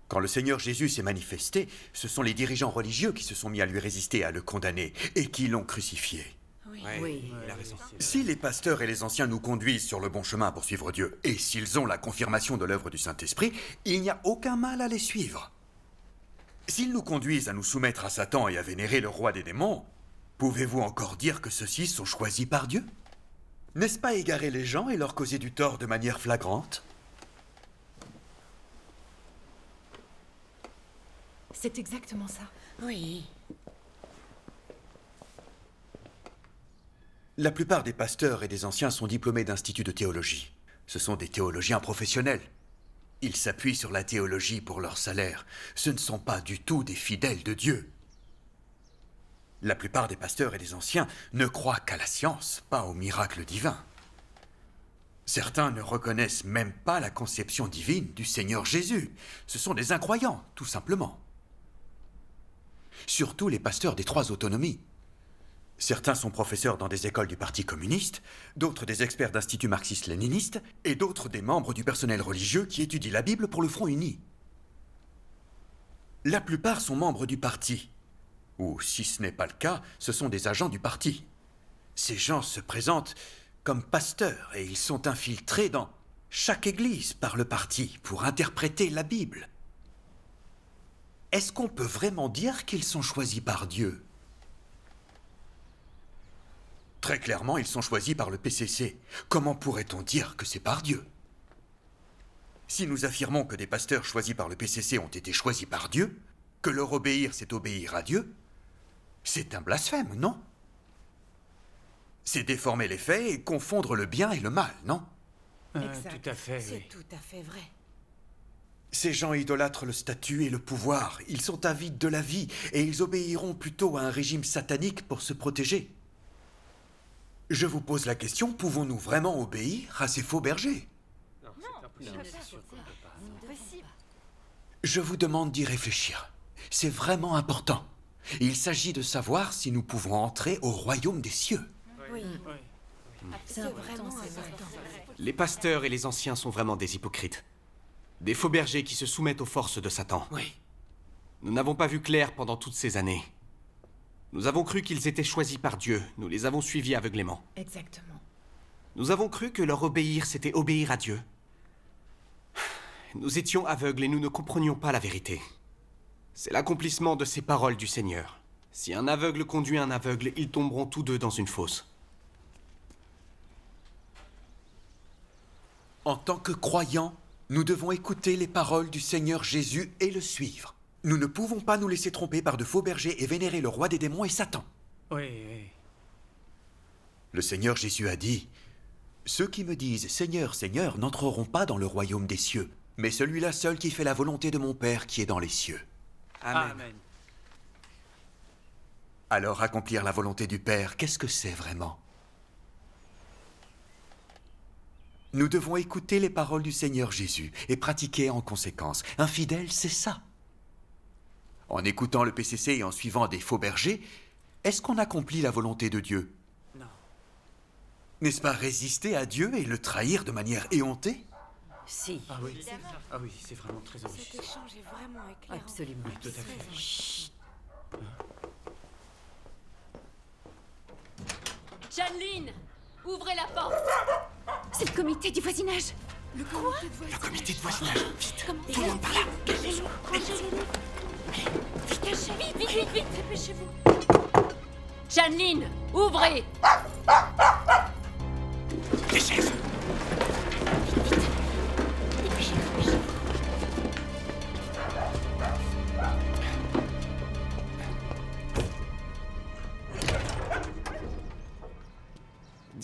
Speaker 13: Quand le Seigneur Jésus s'est manifesté, ce sont les dirigeants religieux qui se sont mis à lui résister, à le condamner, et qui l'ont crucifié.
Speaker 12: Oui.
Speaker 2: Il a raison.
Speaker 13: Si les pasteurs et les anciens nous conduisent sur le bon chemin pour suivre Dieu, et s'ils ont la confirmation de l'œuvre du Saint-Esprit, il n'y a aucun mal à les suivre. S'ils nous conduisent à nous soumettre à Satan et à vénérer le roi des démons, pouvez-vous encore dire que ceux-ci sont choisis par Dieu? N'est-ce pas égarer les gens et leur causer du tort de manière flagrante?
Speaker 7: C'est exactement ça.
Speaker 12: Oui.
Speaker 13: La plupart des pasteurs et des anciens sont diplômés d'instituts de théologie. Ce sont des théologiens professionnels. Ils s'appuient sur la théologie pour leur salaire. Ce ne sont pas du tout des fidèles de Dieu. La plupart des pasteurs et des anciens ne croient qu'à la science, pas au miracle divin. Certains ne reconnaissent même pas la conception divine du Seigneur Jésus. Ce sont des incroyants, tout simplement. Surtout les pasteurs des 3 autonomies. Certains sont professeurs dans des écoles du Parti communiste, d'autres des experts d'instituts marxistes-léninistes, et d'autres des membres du personnel religieux qui étudient la Bible pour le Front uni. La plupart sont membres du parti. Ou, si ce n'est pas le cas, ce sont des agents du parti. Ces gens se présentent comme pasteurs et ils sont infiltrés dans chaque église par le parti pour interpréter la Bible. Est-ce qu'on peut vraiment dire qu'ils sont choisis par Dieu? Très clairement, ils sont choisis par le PCC. Comment pourrait-on dire que c'est par Dieu? Si nous affirmons que des pasteurs choisis par le PCC ont été choisis par Dieu, que leur obéir, c'est obéir à Dieu, c'est un blasphème, non? C'est déformer les faits et confondre le bien et le mal, non?
Speaker 3: Tout à fait, oui.
Speaker 12: C'est tout à fait vrai.
Speaker 13: Ces gens idolâtrent le statut et le pouvoir. Ils sont avides de la vie et ils obéiront plutôt à un régime satanique pour se protéger. Je vous pose la question, pouvons-nous vraiment obéir à ces faux bergers? Je vous demande d'y réfléchir. C'est vraiment important. Il s'agit de savoir si nous pouvons entrer au royaume des cieux.
Speaker 12: Oui. C'est vraiment important.
Speaker 2: Les pasteurs et les anciens sont vraiment des hypocrites. Des faux bergers qui se soumettent aux forces de Satan.
Speaker 9: Oui.
Speaker 2: Nous n'avons pas vu clair pendant toutes ces années. Nous avons cru qu'ils étaient choisis par Dieu. Nous les avons suivis aveuglément.
Speaker 7: Exactement.
Speaker 2: Nous avons cru que leur obéir, c'était obéir à Dieu. Nous étions aveugles et nous ne comprenions pas la vérité. C'est l'accomplissement de ces paroles du Seigneur. Si un aveugle conduit un aveugle, ils tomberont tous deux dans une fosse.
Speaker 13: En tant que croyants, nous devons écouter les paroles du Seigneur Jésus et le suivre. Nous ne pouvons pas nous laisser tromper par de faux bergers et vénérer le roi des démons et Satan.
Speaker 3: Oui.
Speaker 13: Le Seigneur Jésus a dit « Ceux qui me disent « Seigneur, Seigneur » n'entreront pas dans le royaume des cieux, mais celui-là seul qui fait la volonté de mon Père qui est dans les cieux. »
Speaker 3: Amen.
Speaker 13: Alors accomplir la volonté du Père, qu'est-ce que c'est vraiment? Nous devons écouter les paroles du Seigneur Jésus et pratiquer en conséquence. Un fidèle, c'est ça. En écoutant le PCC et en suivant des faux bergers, est-ce qu'on accomplit la volonté de Dieu?
Speaker 3: Non.
Speaker 13: N'est-ce pas résister à Dieu et le trahir de manière éhontée?
Speaker 4: Si.
Speaker 3: Ah oui, c'est vraiment très enrichissant.
Speaker 12: Cet échange est vraiment éclairant.
Speaker 4: Absolument.
Speaker 3: Oui, tout à fait.
Speaker 12: Chut.
Speaker 15: Jeanneline, ouvrez la porte.
Speaker 4: C'est le comité du voisinage.
Speaker 2: Le comité de voisinage. Vite,
Speaker 15: tout le monde par là. Vite, dépêchez-vous. Jeanneline, ouvrez.
Speaker 2: Les chefs.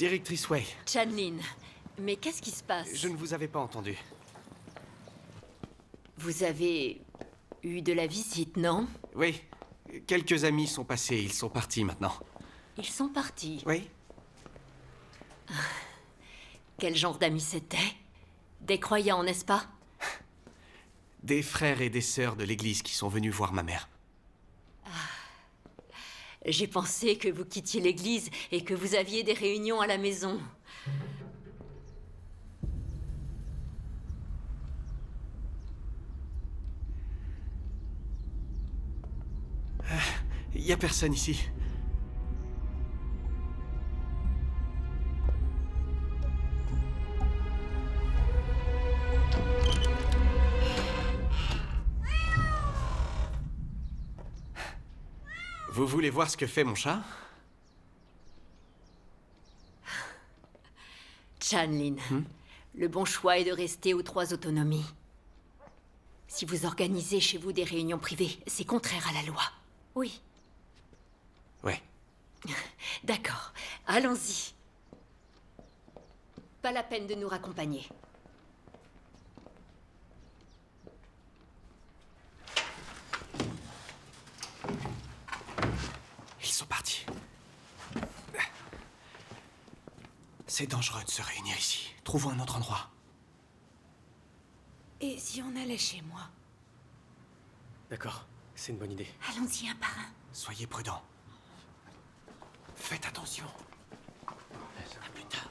Speaker 2: Directrice Way,
Speaker 15: Chanlin, mais qu'est-ce qui se passe?
Speaker 2: je ne vous avais pas entendu.
Speaker 15: Vous avez eu de la visite, non?
Speaker 2: Oui, quelques amis sont passés, ils sont partis maintenant.
Speaker 15: Ils sont partis?
Speaker 2: Oui.
Speaker 15: Quel genre d'amis c'était? Des croyants, n'est-ce pas?
Speaker 2: Des frères et des sœurs de l'église qui sont venus voir ma mère.
Speaker 15: J'ai pensé que vous quittiez l'église et que vous aviez des réunions à la maison.
Speaker 2: Il y a personne ici. Vous voulez voir ce que fait mon chat?
Speaker 15: Chanlin, le bon choix est de rester aux 3 autonomies. Si vous organisez chez vous des réunions privées, c'est contraire à la loi. Oui.
Speaker 2: Ouais.
Speaker 15: D'accord, allons-y. Pas la peine de nous raccompagner.
Speaker 2: Ils sont partis. C'est dangereux de se réunir ici. Trouvons un autre endroit.
Speaker 12: Et si on allait chez moi?
Speaker 16: D'accord, c'est une bonne idée.
Speaker 12: Allons-y un par un.
Speaker 2: Soyez prudents. Faites attention. À plus tard.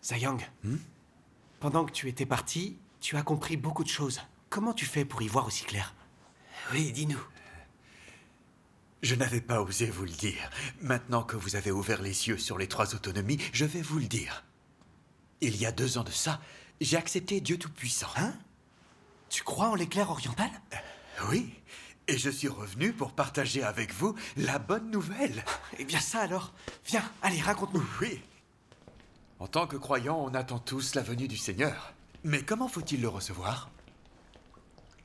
Speaker 2: Zayang, pendant que tu étais parti, tu as compris beaucoup de choses. Comment tu fais pour y voir aussi clair?
Speaker 13: Oui, dis-nous. Je n'avais pas osé vous le dire. Maintenant que vous avez ouvert les yeux sur les 3 autonomies, je vais vous le dire. Il y a 2 ans de ça, j'ai accepté Dieu Tout-Puissant.
Speaker 2: Hein? Tu crois en l'éclair oriental?
Speaker 13: Oui, et je suis revenu pour partager avec vous la bonne nouvelle.
Speaker 2: Eh bien ça alors, viens, allez, raconte-nous.
Speaker 13: Oui. En tant que croyants, on attend tous la venue du Seigneur. Mais comment faut-il le recevoir?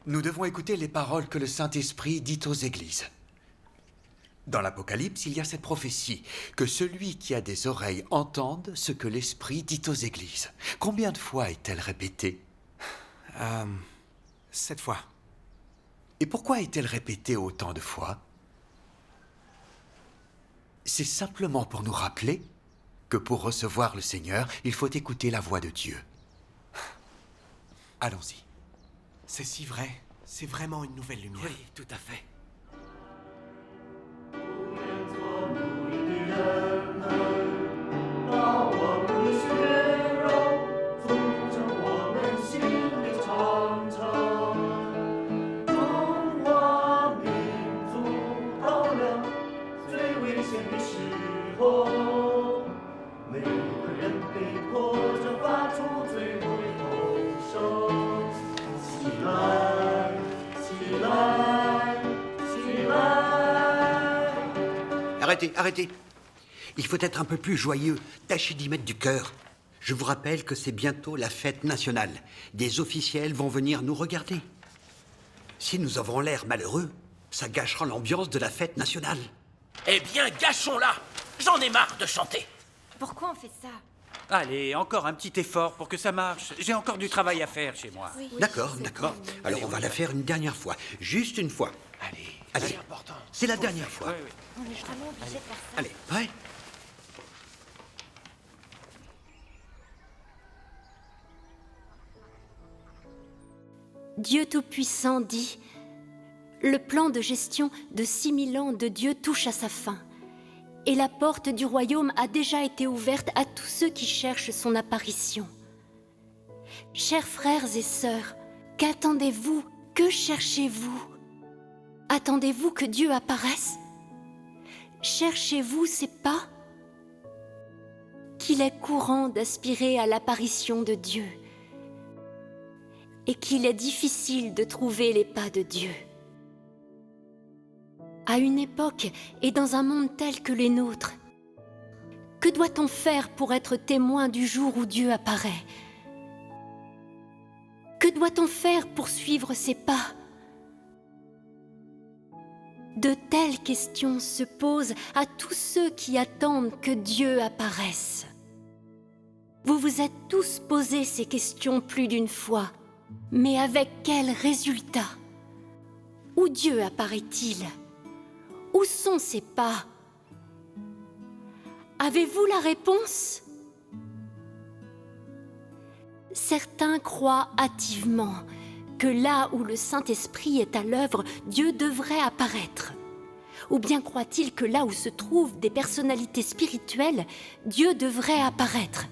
Speaker 13: Nous devons écouter les paroles que le Saint-Esprit dit aux églises. Dans l'Apocalypse, il y a cette prophétie, que celui qui a des oreilles entende ce que l'Esprit dit aux églises. Combien de fois est-elle répétée?
Speaker 2: 7 fois.
Speaker 13: Et pourquoi est-elle répétée autant de fois? C'est simplement pour nous rappeler que pour recevoir le Seigneur, il faut écouter la voix de Dieu. Allons-y.
Speaker 2: C'est si vrai. C'est vraiment une nouvelle lumière.
Speaker 10: Oui, tout à fait.
Speaker 14: Arrêtez, arrêtez. Il faut être un peu plus joyeux. Tâchez d'y mettre du cœur. Je vous rappelle que c'est bientôt la fête nationale. Des officiels vont venir nous regarder. Si nous avons l'air malheureux, ça gâchera l'ambiance de la fête nationale.
Speaker 10: Eh bien, gâchons-la! J'en ai marre de chanter.
Speaker 1: Pourquoi on fait ça?
Speaker 3: Allez, encore un petit effort pour que ça marche. J'ai encore du travail à faire chez moi.
Speaker 1: Oui.
Speaker 14: D'accord, d'accord. Alors on va la faire une dernière fois. Juste une fois. Allez,
Speaker 10: c'est important.
Speaker 14: c'est la dernière fois.
Speaker 3: Oui, oui.
Speaker 1: On est vraiment obligé de faire ça.
Speaker 14: Allez, prêt?
Speaker 15: Dieu Tout-Puissant dit « Le plan de gestion de 6000 ans de Dieu touche à sa fin, et la porte du royaume a déjà été ouverte à tous ceux qui cherchent son apparition. Chers frères et sœurs, qu'attendez-vous? Que cherchez-vous? Attendez-vous que Dieu apparaisse? Cherchez-vous ses pas? Qu'il est courant d'aspirer à l'apparition de Dieu, et qu'il est difficile de trouver les pas de Dieu. À une époque et dans un monde tel que les nôtres, que doit-on faire pour être témoin du jour où Dieu apparaît? Que doit-on faire pour suivre ses pas? De telles questions se posent à tous ceux qui attendent que Dieu apparaisse. Vous vous êtes tous posé ces questions plus d'une fois, mais avec quel résultat? Où Dieu apparaît-il? Où sont ses pas? Avez-vous la réponse? Certains croient hâtivement que là où le Saint-Esprit est à l'œuvre, Dieu devrait apparaître. Ou bien croient-ils que là où se trouvent des personnalités spirituelles, Dieu devrait apparaître?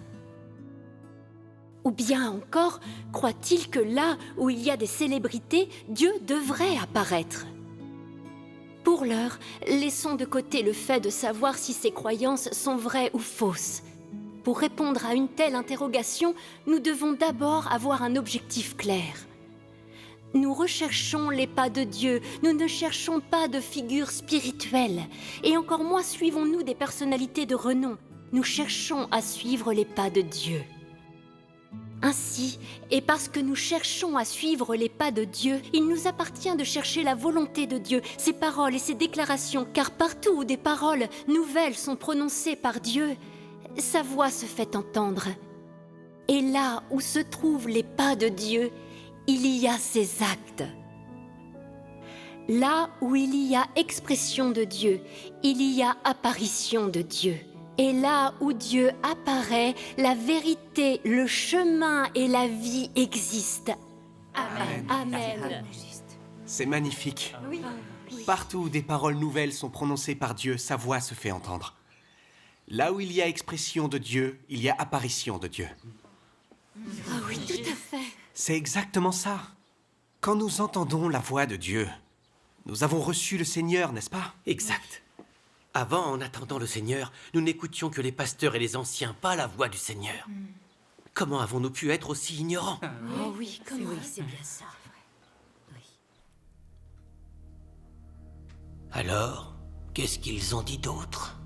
Speaker 15: Ou bien encore, croient-ils que là où il y a des célébrités, Dieu devrait apparaître? Pour l'heure, laissons de côté le fait de savoir si ces croyances sont vraies ou fausses. Pour répondre à une telle interrogation, nous devons d'abord avoir un objectif clair. Nous recherchons les pas de Dieu, nous ne cherchons pas de figures spirituelles, et encore moins suivons-nous des personnalités de renom. Nous cherchons à suivre les pas de Dieu. Ainsi, et parce que nous cherchons à suivre les pas de Dieu, il nous appartient de chercher la volonté de Dieu, ses paroles et ses déclarations, car partout où des paroles nouvelles sont prononcées par Dieu, sa voix se fait entendre. Et là où se trouvent les pas de Dieu, il y a ses actes. Là où il y a expression de Dieu, il y a apparition de Dieu. Et là où Dieu apparaît, la vérité, le chemin et la vie existent. Amen. Amen.
Speaker 2: C'est magnifique. Partout où des paroles nouvelles sont prononcées par Dieu, sa voix se fait entendre. Là où il y a expression de Dieu, il y a apparition de Dieu.
Speaker 15: Ah oui, tout à fait.
Speaker 2: C'est exactement ça. Quand nous entendons la voix de Dieu, nous avons reçu le Seigneur, n'est-ce pas?
Speaker 9: Exact. Avant, en attendant le Seigneur, nous n'écoutions que les pasteurs et les anciens, pas la voix du Seigneur. Comment avons-nous pu être aussi ignorants?
Speaker 4: Oh oui, comment? Oui, c'est bien ça.
Speaker 9: Alors, qu'est-ce qu'ils ont dit d'autre?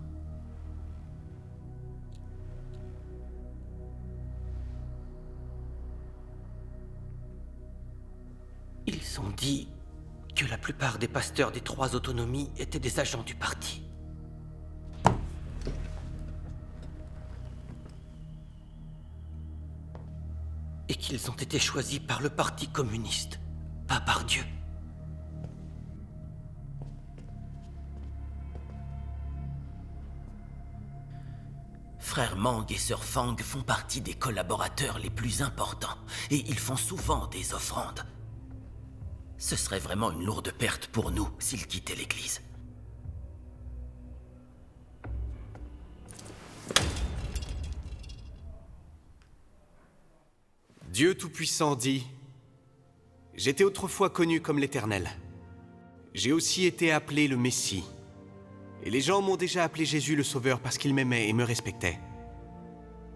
Speaker 9: Ils ont dit que la plupart des pasteurs des 3 autonomies étaient des agents du parti. Et qu'ils ont été choisis par le Parti communiste, pas par Dieu. Frère Mang et Sœur Fang font partie des collaborateurs les plus importants, et ils font souvent des offrandes. Ce serait vraiment une lourde perte pour nous s'ils quittaient l'Église.
Speaker 2: Dieu Tout-Puissant dit « J'étais autrefois connu comme l'Éternel. J'ai aussi été appelé le Messie. Et les gens m'ont déjà appelé Jésus le Sauveur parce qu'ils m'aimaient et me respectaient.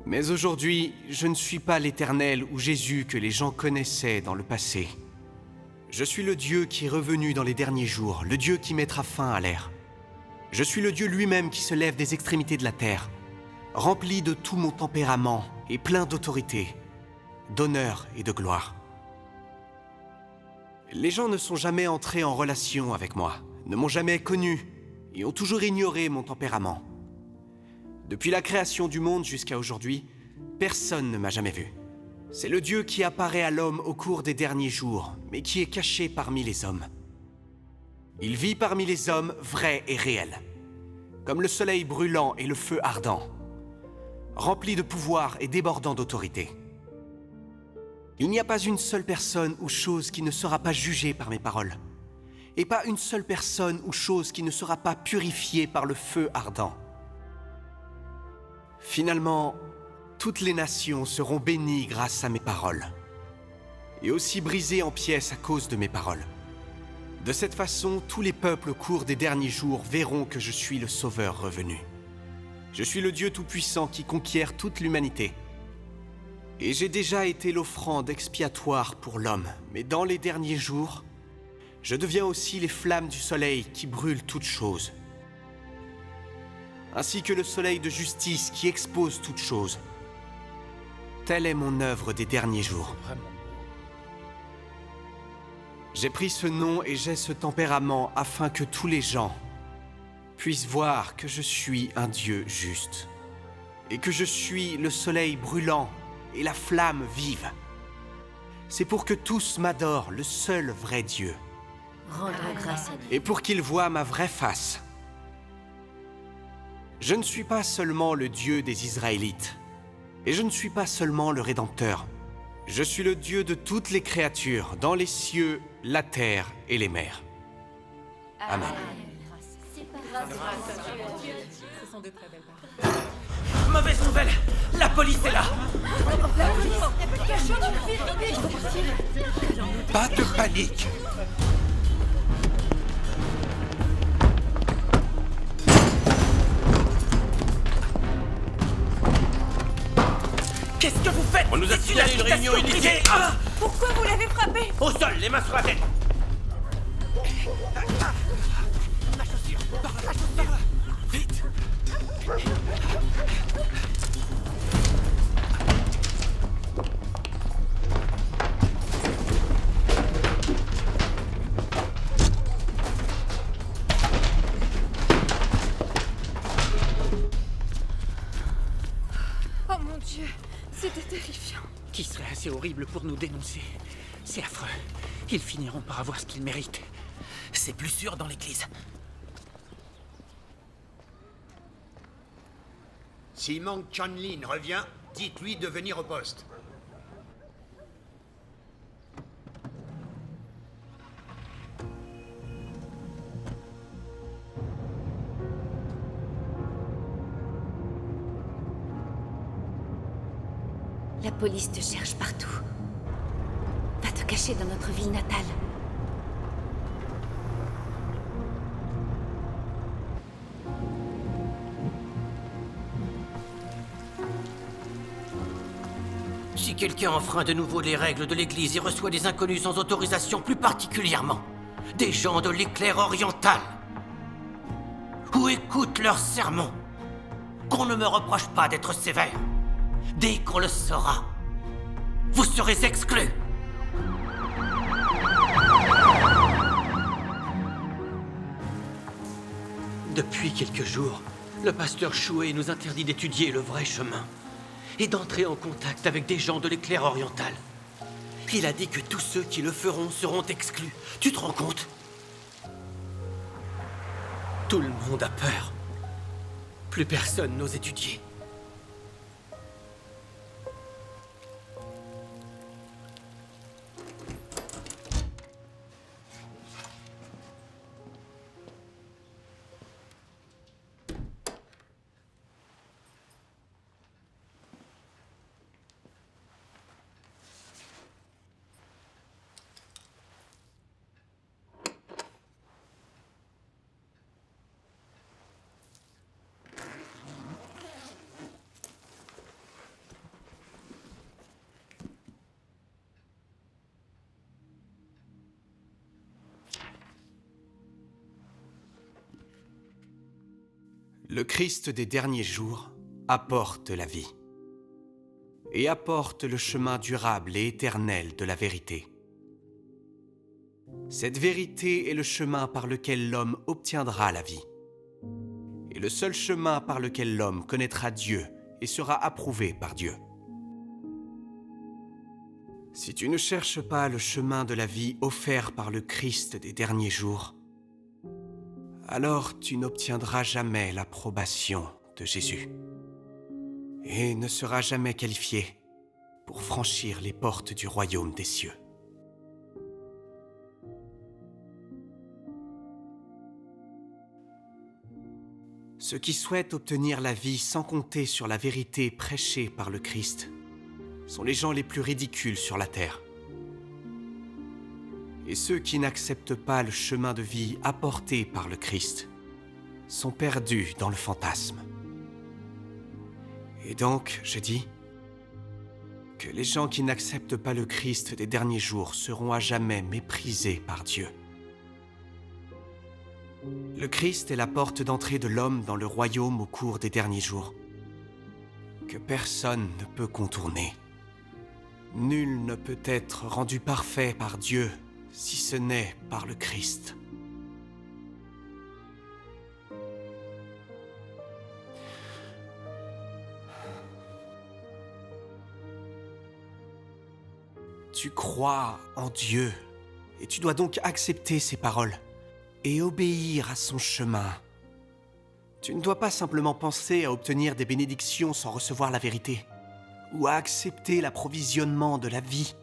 Speaker 2: Mais aujourd'hui, je ne suis pas l'Éternel ou Jésus que les gens connaissaient dans le passé. Je suis le Dieu qui est revenu dans les derniers jours, le Dieu qui mettra fin à l'ère. Je suis le Dieu lui-même qui se lève des extrémités de la terre, rempli de tout mon tempérament et plein d'autorité, d'honneur et de gloire. Les gens ne sont jamais entrés en relation avec moi, ne m'ont jamais connu et ont toujours ignoré mon tempérament. Depuis la création du monde jusqu'à aujourd'hui, personne ne m'a jamais vu. C'est le Dieu qui apparaît à l'homme au cours des derniers jours, mais qui est caché parmi les hommes. Il vit parmi les hommes vrai et réel, comme le soleil brûlant et le feu ardent, rempli de pouvoir et débordant d'autorité. Il n'y a pas une seule personne ou chose qui ne sera pas jugée par mes paroles, et pas une seule personne ou chose qui ne sera pas purifiée par le feu ardent. Finalement, toutes les nations seront bénies grâce à mes paroles, et aussi brisées en pièces à cause de mes paroles. De cette façon, tous les peuples au cours des derniers jours verront que je suis le Sauveur revenu. Je suis le Dieu Tout-Puissant qui conquiert toute l'humanité. Et j'ai déjà été l'offrande expiatoire pour l'homme, mais dans les derniers jours, je deviens aussi les flammes du soleil qui brûlent toutes choses, ainsi que le soleil de justice qui expose toutes choses. Telle est mon œuvre des derniers jours. J'ai pris ce nom et j'ai ce tempérament afin que tous les gens puissent voir que je suis un Dieu juste et que je suis le soleil brûlant et la flamme vive. C'est pour que tous m'adorent, le seul vrai Dieu.
Speaker 4: Rendons grâce à Dieu.
Speaker 2: Et pour qu'ils voient ma vraie face. Je ne suis pas seulement le Dieu des Israélites, et je ne suis pas seulement le Rédempteur. Je suis le Dieu de toutes les créatures, dans les cieux, la terre et les mers. Amen.
Speaker 10: Mauvaise nouvelle! La police est là!
Speaker 13: Pas de panique.
Speaker 10: Qu'est-ce que vous faites?
Speaker 9: On nous a signalé une réunion initiée.
Speaker 12: Pourquoi vous l'avez frappé?
Speaker 9: Au sol, les mains sur la tête.
Speaker 10: Ma chaussure! Par là, vite!
Speaker 7: Oh mon Dieu, c'était terrifiant.
Speaker 3: Qui serait assez horrible pour nous dénoncer? C'est affreux. Ils finiront par avoir ce qu'ils méritent.
Speaker 10: C'est plus sûr dans l'église.
Speaker 14: Si Mang Chanlin revient, dites-lui de venir au poste.
Speaker 4: La police te cherche partout. Va te cacher dans notre ville natale.
Speaker 9: Si quelqu'un enfreint de nouveau les règles de l'église et reçoit des inconnus sans autorisation, plus particulièrement des gens de l'éclair oriental, ou écoute leurs sermons, qu'on ne me reproche pas d'être sévère. Dès qu'on le saura, vous serez exclus. Depuis quelques jours, le pasteur Choué nous interdit d'étudier le vrai chemin et d'entrer en contact avec des gens de l'éclair oriental. Il a dit que tous ceux qui le feront seront exclus. Tu te rends compte? Tout le monde a peur. Plus personne n'ose étudier.
Speaker 2: Le Christ des derniers jours apporte la vie et apporte le chemin durable et éternel de la vérité. Cette vérité est le chemin par lequel l'homme obtiendra la vie et le seul chemin par lequel l'homme connaîtra Dieu et sera approuvé par Dieu. Si tu ne cherches pas le chemin de la vie offert par le Christ des derniers jours, alors tu n'obtiendras jamais l'approbation de Jésus et ne seras jamais qualifié pour franchir les portes du royaume des cieux. Ceux qui souhaitent obtenir la vie sans compter sur la vérité prêchée par le Christ sont les gens les plus ridicules sur la terre. Et ceux qui n'acceptent pas le chemin de vie apporté par le Christ sont perdus dans le fantasme. Et donc, je dis que les gens qui n'acceptent pas le Christ des derniers jours seront à jamais méprisés par Dieu. Le Christ est la porte d'entrée de l'homme dans le royaume au cours des derniers jours, que personne ne peut contourner. Nul ne peut être rendu parfait par Dieu si ce n'est par le Christ. Tu crois en Dieu, et tu dois donc accepter ses paroles et obéir à son chemin. Tu ne dois pas simplement penser à obtenir des bénédictions sans recevoir la vérité, ou à accepter l'approvisionnement de la vie.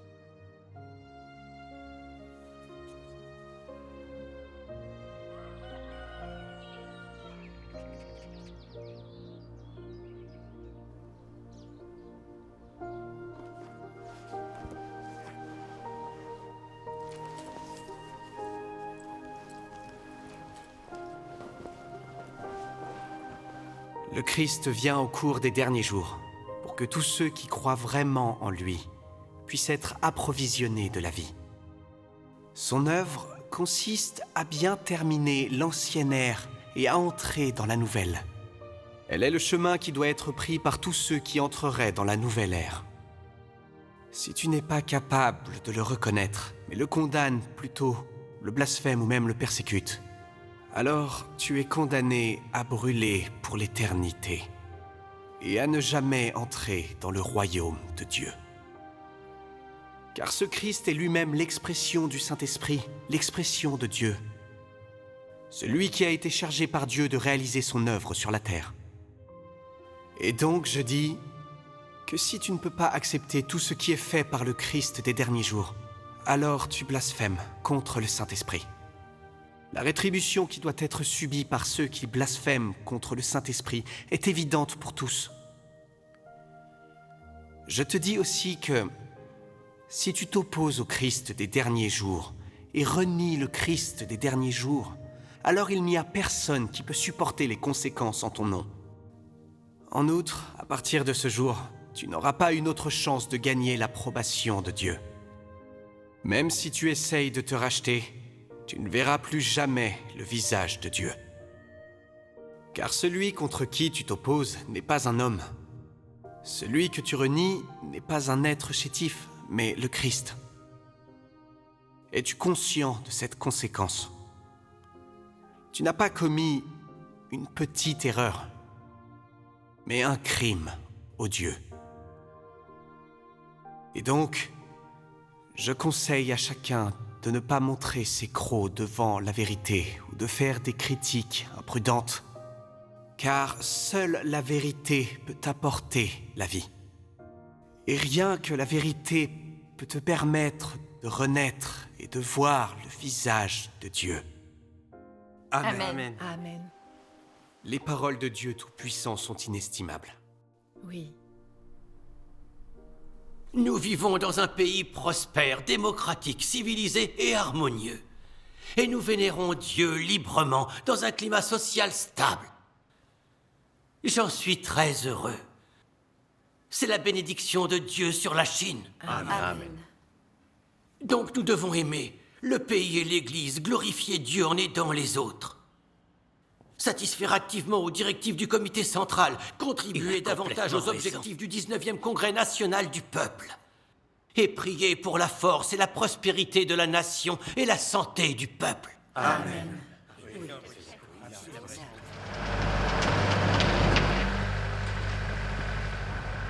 Speaker 2: Le Christ vient au cours des derniers jours, pour que tous ceux qui croient vraiment en lui puissent être approvisionnés de la vie. Son œuvre consiste à bien terminer l'ancienne ère et à entrer dans la nouvelle. Elle est le chemin qui doit être pris par tous ceux qui entreraient dans la nouvelle ère. Si tu n'es pas capable de le reconnaître, mais le condamnes plutôt, le blasphèmes ou même le persécutes, alors tu es condamné à brûler pour l'éternité et à ne jamais entrer dans le royaume de Dieu. Car ce Christ est lui-même l'expression du Saint-Esprit, l'expression de Dieu, celui qui a été chargé par Dieu de réaliser son œuvre sur la terre. Et donc je dis que si tu ne peux pas accepter tout ce qui est fait par le Christ des derniers jours, alors tu blasphèmes contre le Saint-Esprit. La rétribution qui doit être subie par ceux qui blasphèment contre le Saint-Esprit est évidente pour tous. Je te dis aussi que si tu t'opposes au Christ des derniers jours et renies le Christ des derniers jours, alors il n'y a personne qui peut supporter les conséquences en ton nom. En outre, à partir de ce jour, tu n'auras pas une autre chance de gagner l'approbation de Dieu. Même si tu essayes de te racheter, tu ne verras plus jamais le visage de Dieu. Car celui contre qui tu t'opposes n'est pas un homme. Celui que tu renies n'est pas un être chétif, mais le Christ. Es-tu conscient de cette conséquence? Tu n'as pas commis une petite erreur, mais un crime odieux. Et donc, je conseille à chacun de ne pas montrer ses crocs devant la vérité ou de faire des critiques imprudentes, car seule la vérité peut apporter la vie. Et rien que la vérité peut te permettre de renaître et de voir le visage de Dieu. Amen.
Speaker 7: Amen. Amen.
Speaker 2: Les paroles de Dieu Tout-Puissant sont inestimables.
Speaker 7: Oui.
Speaker 9: Nous vivons dans un pays prospère, démocratique, civilisé et harmonieux. Et nous vénérons Dieu librement, dans un climat social stable. J'en suis très heureux. C'est la bénédiction de Dieu sur la Chine.
Speaker 7: Amen.
Speaker 9: Amen. Donc nous devons aimer le pays et l'Église, glorifier Dieu en aidant les autres. Satisfaire activement aux directives du comité central, contribuer davantage aux objectifs du 19e Congrès national du peuple. Et prier pour la force et la prospérité de la nation et la santé du peuple.
Speaker 7: Amen.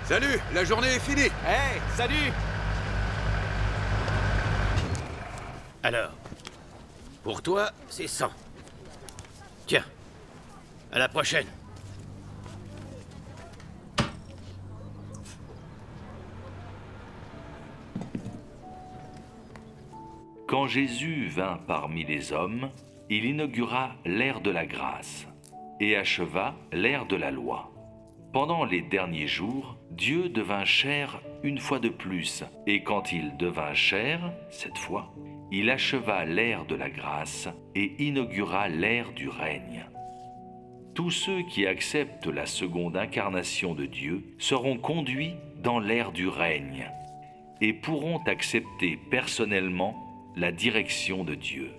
Speaker 17: Salut, la journée est finie.
Speaker 2: Hey, salut!
Speaker 10: Alors, pour toi, c'est 100. Tiens, à la prochaine.
Speaker 18: Quand Jésus vint parmi les hommes, il inaugura l'ère de la grâce et acheva l'ère de la loi. Pendant les derniers jours, Dieu devint chair une fois de plus, et quand il devint chair, cette fois, il acheva l'ère de la grâce et inaugura l'ère du règne. Tous ceux qui acceptent la seconde incarnation de Dieu seront conduits dans l'ère du règne et pourront accepter personnellement la direction de Dieu.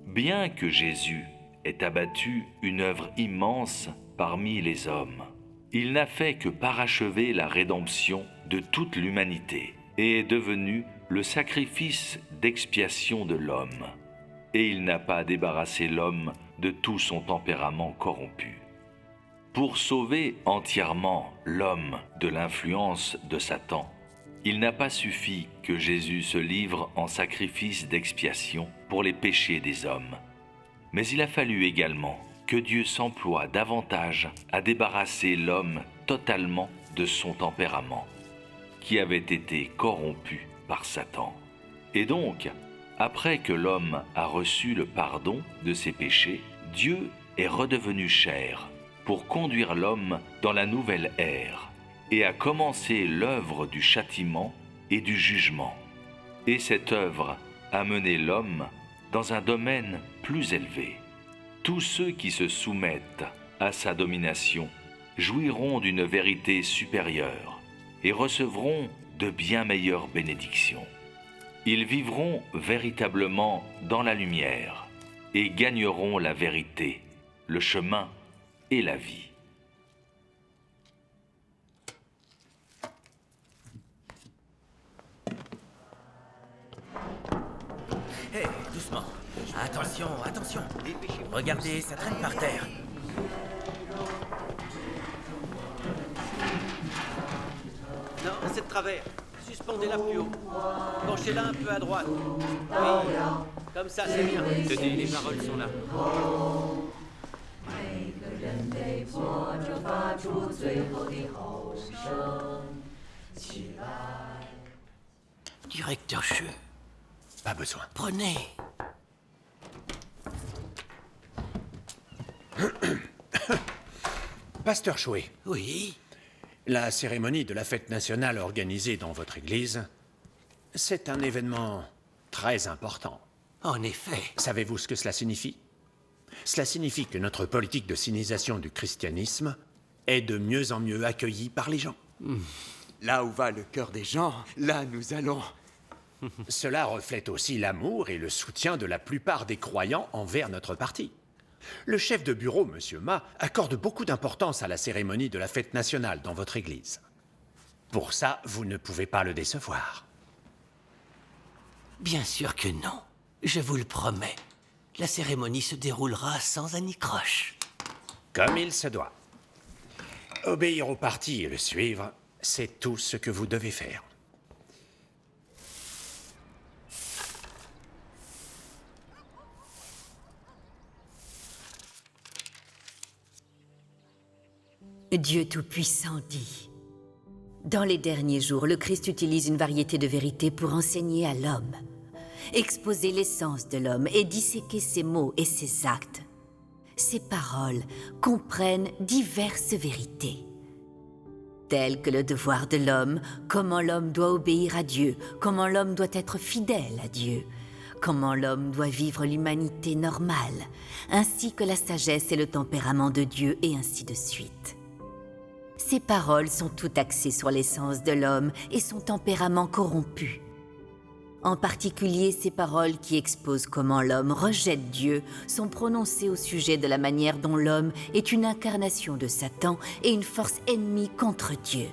Speaker 18: Bien que Jésus ait abattu une œuvre immense parmi les hommes, il n'a fait que parachever la rédemption de toute l'humanité et est devenu le sacrifice d'expiation de l'homme, et il n'a pas débarrassé l'homme de tout son tempérament corrompu. Pour sauver entièrement l'homme de l'influence de Satan, il n'a pas suffi que Jésus se livre en sacrifice d'expiation pour les péchés des hommes, mais il a fallu également que Dieu s'emploie davantage à débarrasser l'homme totalement de son tempérament, qui avait été corrompu par Satan. Et donc, après que l'homme a reçu le pardon de ses péchés, Dieu est redevenu chair pour conduire l'homme dans la nouvelle ère et a commencé l'œuvre du châtiment et du jugement. Et cette œuvre a mené l'homme dans un domaine plus élevé. Tous ceux qui se soumettent à sa domination jouiront d'une vérité supérieure et recevront de bien meilleures bénédictions. Ils vivront véritablement dans la lumière et gagneront la vérité, le chemin et la vie.
Speaker 10: Hé, doucement. Attention, attention. Regardez, ça traîne par terre.
Speaker 3: Non, c'est de travers. Suspendez-la plus haut. Penchez-la un peu à droite. Oui, comme ça, c'est bien. Tenez, les paroles sont là.
Speaker 9: Directeur Che.
Speaker 6: Pas besoin.
Speaker 9: Prenez.
Speaker 6: Pasteur Chouet.
Speaker 9: Oui.
Speaker 6: La cérémonie de la fête nationale organisée dans votre église, c'est un événement très important.
Speaker 9: En effet.
Speaker 6: Savez-vous ce que cela signifie? Cela signifie que notre politique de sinisation du christianisme est de mieux en mieux accueillie par les gens.
Speaker 2: Là où va le cœur des gens, là nous allons.
Speaker 6: Cela reflète aussi l'amour et le soutien de la plupart des croyants envers notre parti. Le chef de bureau, M. Ma, accorde beaucoup d'importance à la cérémonie de la fête nationale dans votre église. Pour ça, vous ne pouvez pas le décevoir.
Speaker 9: Bien sûr que non. Je vous le promets. La cérémonie se déroulera sans anicroche.
Speaker 6: Comme il se doit. Obéir au parti et le suivre, c'est tout ce que vous devez faire.
Speaker 4: Dieu Tout-Puissant dit: dans les derniers jours, le Christ utilise une variété de vérités pour enseigner à l'homme, exposer l'essence de l'homme et disséquer ses mots et ses actes. Ces paroles comprennent diverses vérités, telles que le devoir de l'homme, comment l'homme doit obéir à Dieu, comment l'homme doit être fidèle à Dieu, comment l'homme doit vivre l'humanité normale, ainsi que la sagesse et le tempérament de Dieu, et ainsi de suite. Ces paroles sont toutes axées sur l'essence de l'homme et son tempérament corrompu. En particulier, ces paroles qui exposent comment l'homme rejette Dieu sont prononcées au sujet de la manière dont l'homme est une incarnation de Satan et une force ennemie contre Dieu.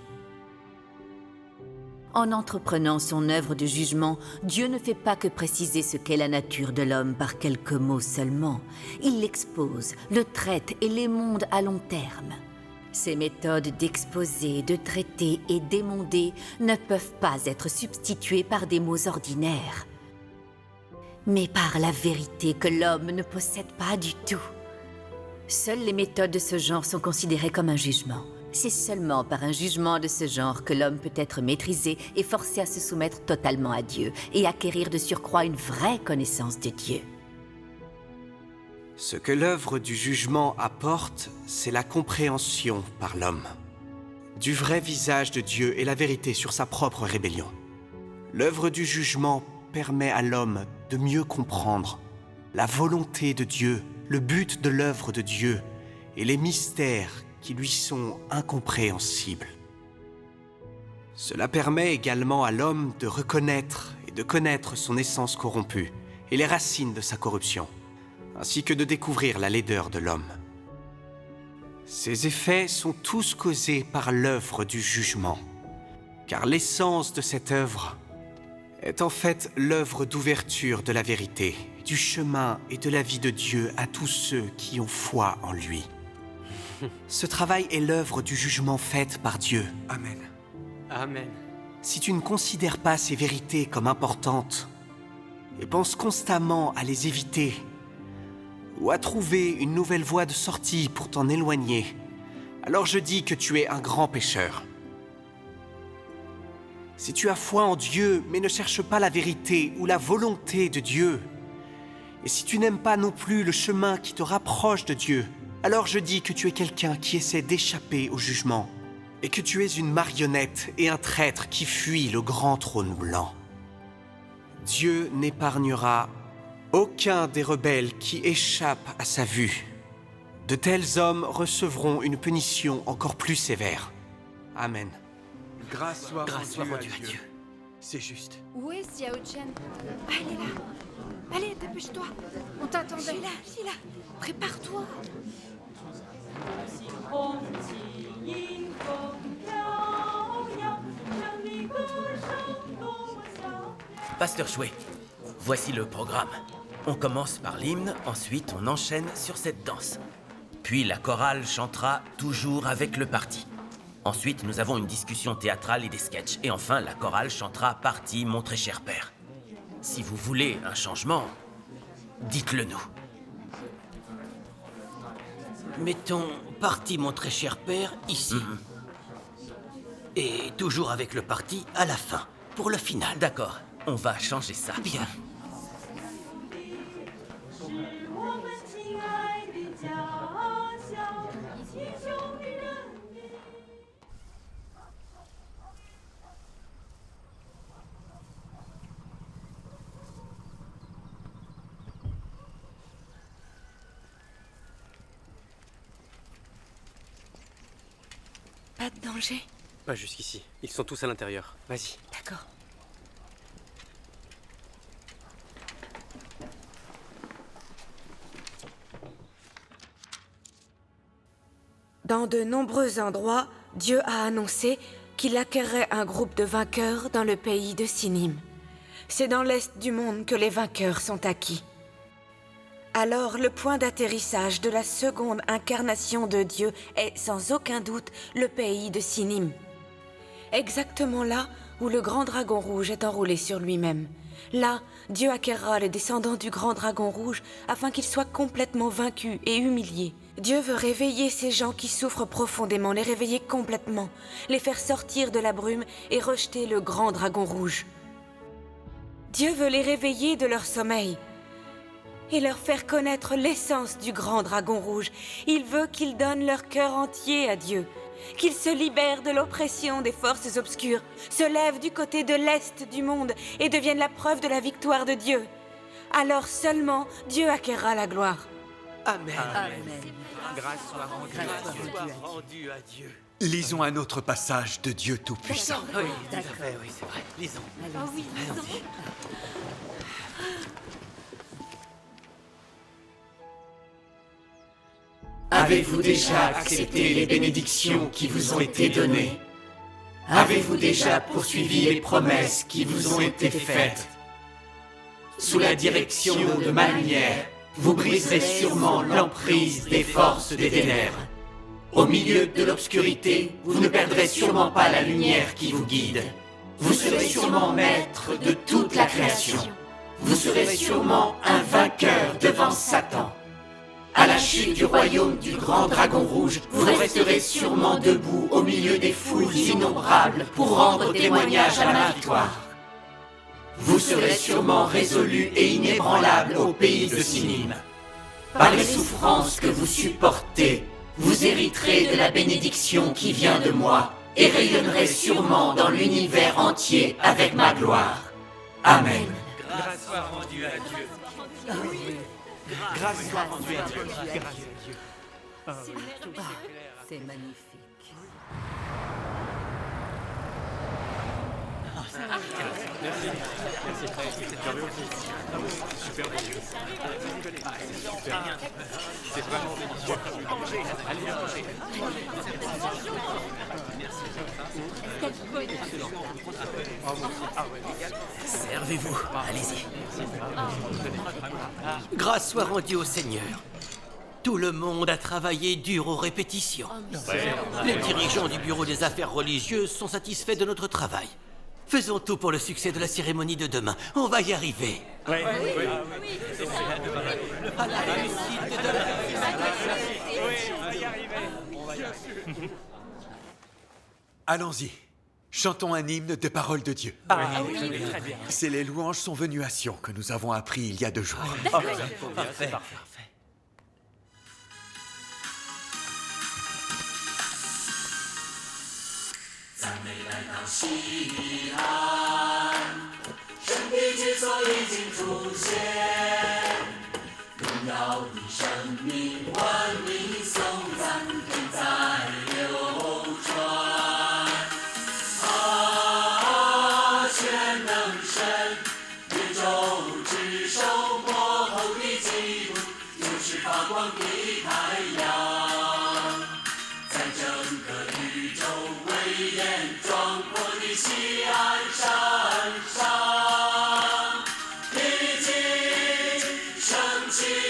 Speaker 4: En entreprenant son œuvre de jugement, Dieu ne fait pas que préciser ce qu'est la nature de l'homme par quelques mots seulement. Il l'expose, le traite et l'émonde à long terme. Ces méthodes d'exposer, de traiter et d'émonder ne peuvent pas être substituées par des mots ordinaires, mais par la vérité que l'homme ne possède pas du tout. Seules les méthodes de ce genre sont considérées comme un jugement. C'est seulement par un jugement de ce genre que l'homme peut être maîtrisé et forcé à se soumettre totalement à Dieu et acquérir de surcroît une vraie connaissance de Dieu.
Speaker 2: Ce que l'œuvre du jugement apporte, c'est la compréhension par l'homme du vrai visage de Dieu et la vérité sur sa propre rébellion. L'œuvre du jugement permet à l'homme de mieux comprendre la volonté de Dieu, le but de l'œuvre de Dieu et les mystères qui lui sont incompréhensibles. Cela permet également à l'homme de reconnaître et de connaître son essence corrompue et les racines de sa corruption, ainsi que de découvrir la laideur de l'homme. Ces effets sont tous causés par l'œuvre du jugement, car l'essence de cette œuvre est en fait l'œuvre d'ouverture de la vérité, du chemin et de la vie de Dieu à tous ceux qui ont foi en lui. Ce travail est l'œuvre du jugement fait par Dieu.
Speaker 16: Amen. Amen.
Speaker 2: Si tu ne considères pas ces vérités comme importantes et penses constamment à les éviter ou à trouver une nouvelle voie de sortie pour t'en éloigner, alors je dis que tu es un grand pécheur. Si tu as foi en Dieu, mais ne cherches pas la vérité ou la volonté de Dieu, et si tu n'aimes pas non plus le chemin qui te rapproche de Dieu, alors je dis que tu es quelqu'un qui essaie d'échapper au jugement, et que tu es une marionnette et un traître qui fuit le grand trône blanc. Dieu n'épargnera aucun des rebelles qui échappent à sa vue. De tels hommes recevront une punition encore plus sévère. Amen.
Speaker 11: Grâce soit rendue à Dieu. C'est juste.
Speaker 7: Où est Xiao Chen?
Speaker 12: Ah, elle est là. Allez, dépêche-toi.
Speaker 7: On t'attendait.
Speaker 12: Sheila, prépare-toi.
Speaker 10: Pasteur Chouet, voici le programme. On commence par l'hymne, ensuite on enchaîne sur cette danse. Puis la chorale chantera toujours avec le parti. Ensuite, nous avons une discussion théâtrale et des sketchs. Et enfin, la chorale chantera Parti, mon très cher père. Si vous voulez un changement, dites-le nous.
Speaker 9: Mettons Parti, mon très cher père, ici. Et toujours avec le parti à la fin, pour le final.
Speaker 10: D'accord, on va changer ça.
Speaker 9: Bien.
Speaker 12: Pas de danger?
Speaker 16: Pas jusqu'ici. Ils sont tous à l'intérieur. Vas-y.
Speaker 12: D'accord. Dans de nombreux endroits, Dieu a annoncé qu'il acquerrait un groupe de vainqueurs dans le pays de Sinim. C'est dans l'est du monde que les vainqueurs sont acquis. Alors, le point d'atterrissage de la seconde incarnation de Dieu est sans aucun doute le pays de Sinim. Exactement là où le grand dragon rouge est enroulé sur lui-même. Là, Dieu acquérera les descendants du grand dragon rouge afin qu'ils soient complètement vaincus et humiliés. Dieu veut réveiller ces gens qui souffrent profondément, les réveiller complètement, les faire sortir de la brume et rejeter le grand dragon rouge. Dieu veut les réveiller de leur sommeil et leur faire connaître l'essence du grand dragon rouge. Il veut qu'ils donnent leur cœur entier à Dieu, qu'ils se libèrent de l'oppression des forces obscures, se lèvent du côté de l'est du monde et deviennent la preuve de la victoire de Dieu. Alors seulement Dieu acquérera la gloire.
Speaker 10: Amen.
Speaker 12: Amen.
Speaker 14: Grâce soit rendue à Dieu.
Speaker 13: Lisons un autre passage de Dieu Tout-Puissant.
Speaker 10: Oui, tout à fait, oui, c'est vrai. Lisons.
Speaker 12: Ah oui, lisons.
Speaker 19: Avez-vous déjà accepté les bénédictions qui vous ont été données? Avez-vous déjà poursuivi les promesses qui vous ont été faites? Sous la direction de ma lumière, vous briserez sûrement l'emprise des forces des ténèbres. Au milieu de l'obscurité, vous ne perdrez sûrement pas la lumière qui vous guide. Vous serez sûrement maître de toute la création. Vous serez sûrement un vainqueur devant Satan. À la chute du royaume du grand dragon rouge, vous resterez sûrement debout au milieu des foules innombrables pour rendre témoignage à ma victoire. Vous serez sûrement résolu et inébranlable au pays de Sinim. Par les souffrances que vous supportez, vous hériterez de la bénédiction qui vient de moi et rayonnerez sûrement dans l'univers entier avec ma gloire. Amen.
Speaker 14: Grâce soit rendue à Dieu.
Speaker 10: Grâce soit rendue à Dieu.
Speaker 4: C'est magnifique.
Speaker 16: Merci. J'en aussi. Super bon. C'est super. C'est vraiment délicieux. Allez, viens manger.
Speaker 10: Servez-vous, allez-y. Grâce soit rendue au Seigneur. Tout le monde a travaillé dur aux répétitions. Les dirigeants du bureau des affaires religieuses sont satisfaits de notre travail. Faisons tout pour le succès de la cérémonie de demain. On va y arriver.
Speaker 16: Oui.
Speaker 10: À la réussite de demain.
Speaker 16: On va y arriver.
Speaker 13: Allons-y. Chantons un hymne de paroles de Dieu.
Speaker 16: Oui, très bien.
Speaker 13: C'est les louanges sont venues à Sion que nous avons appris il y a 2 jours.
Speaker 10: Parfait.
Speaker 19: 上，历经圣经。